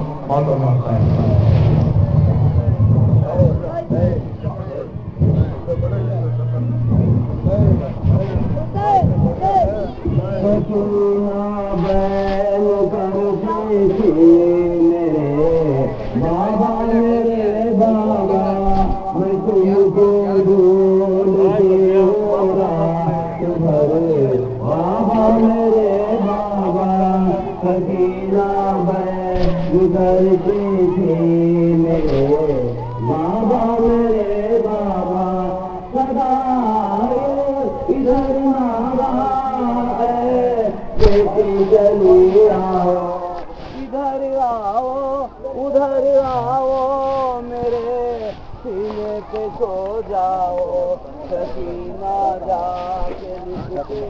ادھر آؤ میرے سینے پہ سو جاؤ، سکینہ جا کے لکھتے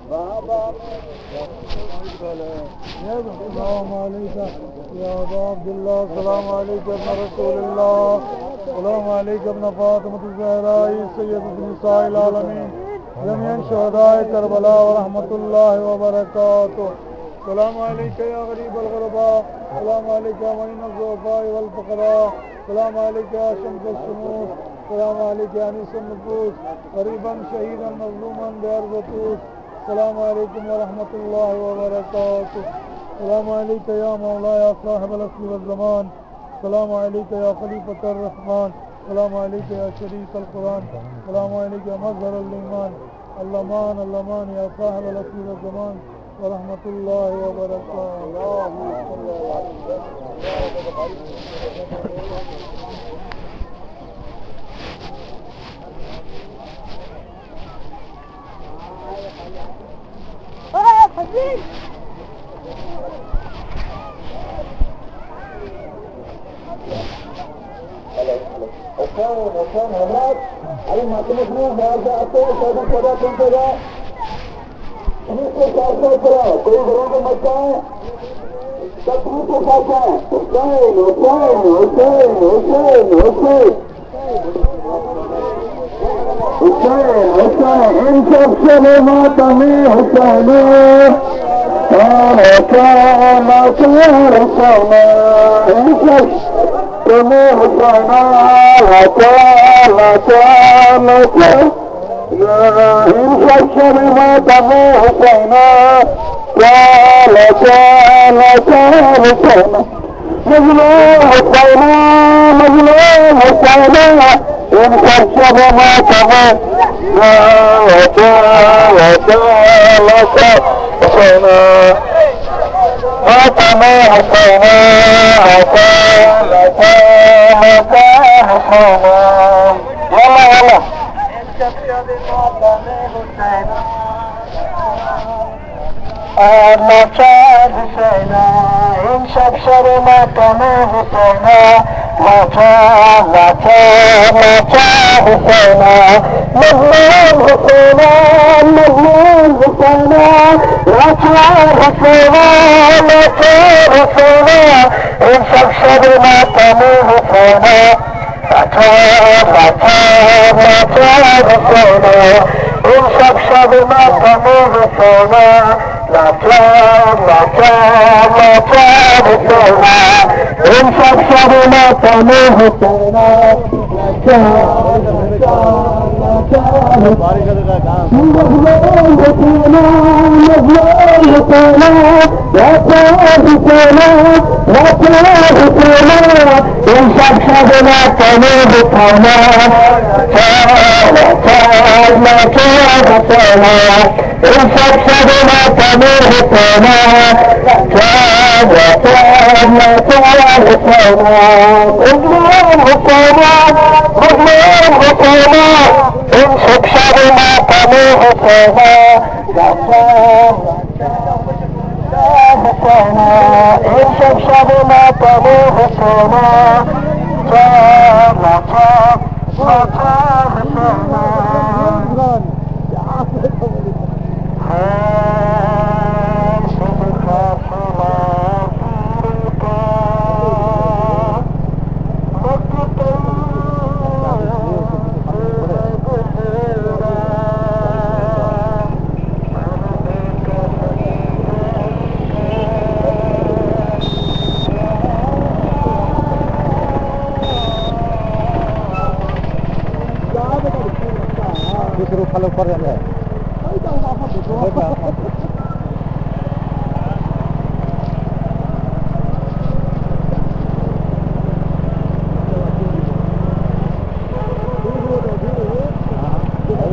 بابا۔ السلام علیکم یا ابا عبداللہ، السلام علیکم ابن رسول اللہ، السلام علیکم ابن فاطمۃ الزہرا سید النساء العالمین، جمیع شہداء کربلا ورحمۃ اللہ وبرکاتہ۔ السلام علیکم یا غریب الغرباء، السلام علیکم معین الضعفاء والفقراء، السلام علیکم یا شمس الشموس، السلام علیکم انیس النفوس، غریبا شہیدا مظلوما بارض طوس، السلام علیکم ورحمۃ اللہ وبرکاتہ۔ السلام علیکم یا مولا یا صاحب العصر والزمان، السلام علیکم یا خلیفۃ الرحمن، السلام علیکم یا شریف القرآن، السلام علیکم یا مظہر الایمان، اللمان اللمان یا صاحب العصر والزمان ورحمۃ اللہ وبرکاتہ۔ ابھی مطلب میں باہر سے آتے ہیں چودہ چودہ پہنچے گا کو ساتھ ساتھ کرا، کوئی گھروں کو مت جائیں، سب کو ساتھ جائیں۔ حسین حسین حسین حسین حسین حسین ان سب سے ماتم حسین حسین لاچار حسینا ان سب سر ماتم حسینا لاچار لاچار لاچار حسینا مظلوم حسینا مظلوم حسینا لاچار حسینا لاچار حسینا ان سب سر ماتم حسینا لاچار لاچار لاچار حسینا ان سب سر ماتم حسینا لاچار لاچار لاچار حسینا ان سب سب ماتم حسینا لاچار لاچار لاچار مظلوم حسینا مظلوم حسینا لاچار حسینا لاچار حسینا ان سب سب ماتم حسینا لاچار لاچار لاچار حسینا ان سب سب ماتم حسینا لاچار لاچار لاچار حسینا مظلوم حسینا مظلوم حسینا ان سب سب ماتم حسینا لاچار لاچار حسینا ان سب سب ماتم حسینا لاچار لاچار لاچار حسینا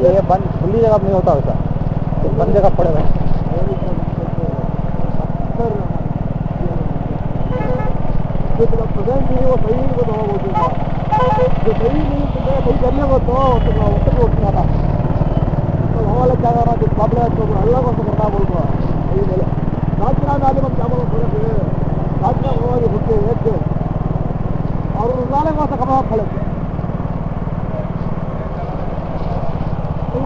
یہ بند کھلی جگہ نہیں ہوتا ویسا بند جگہ پڑے گا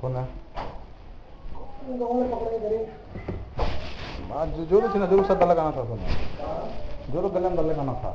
کون ہے جو لوگ سدا لگانا تھا جو لوگ گلے میں لگانا تھا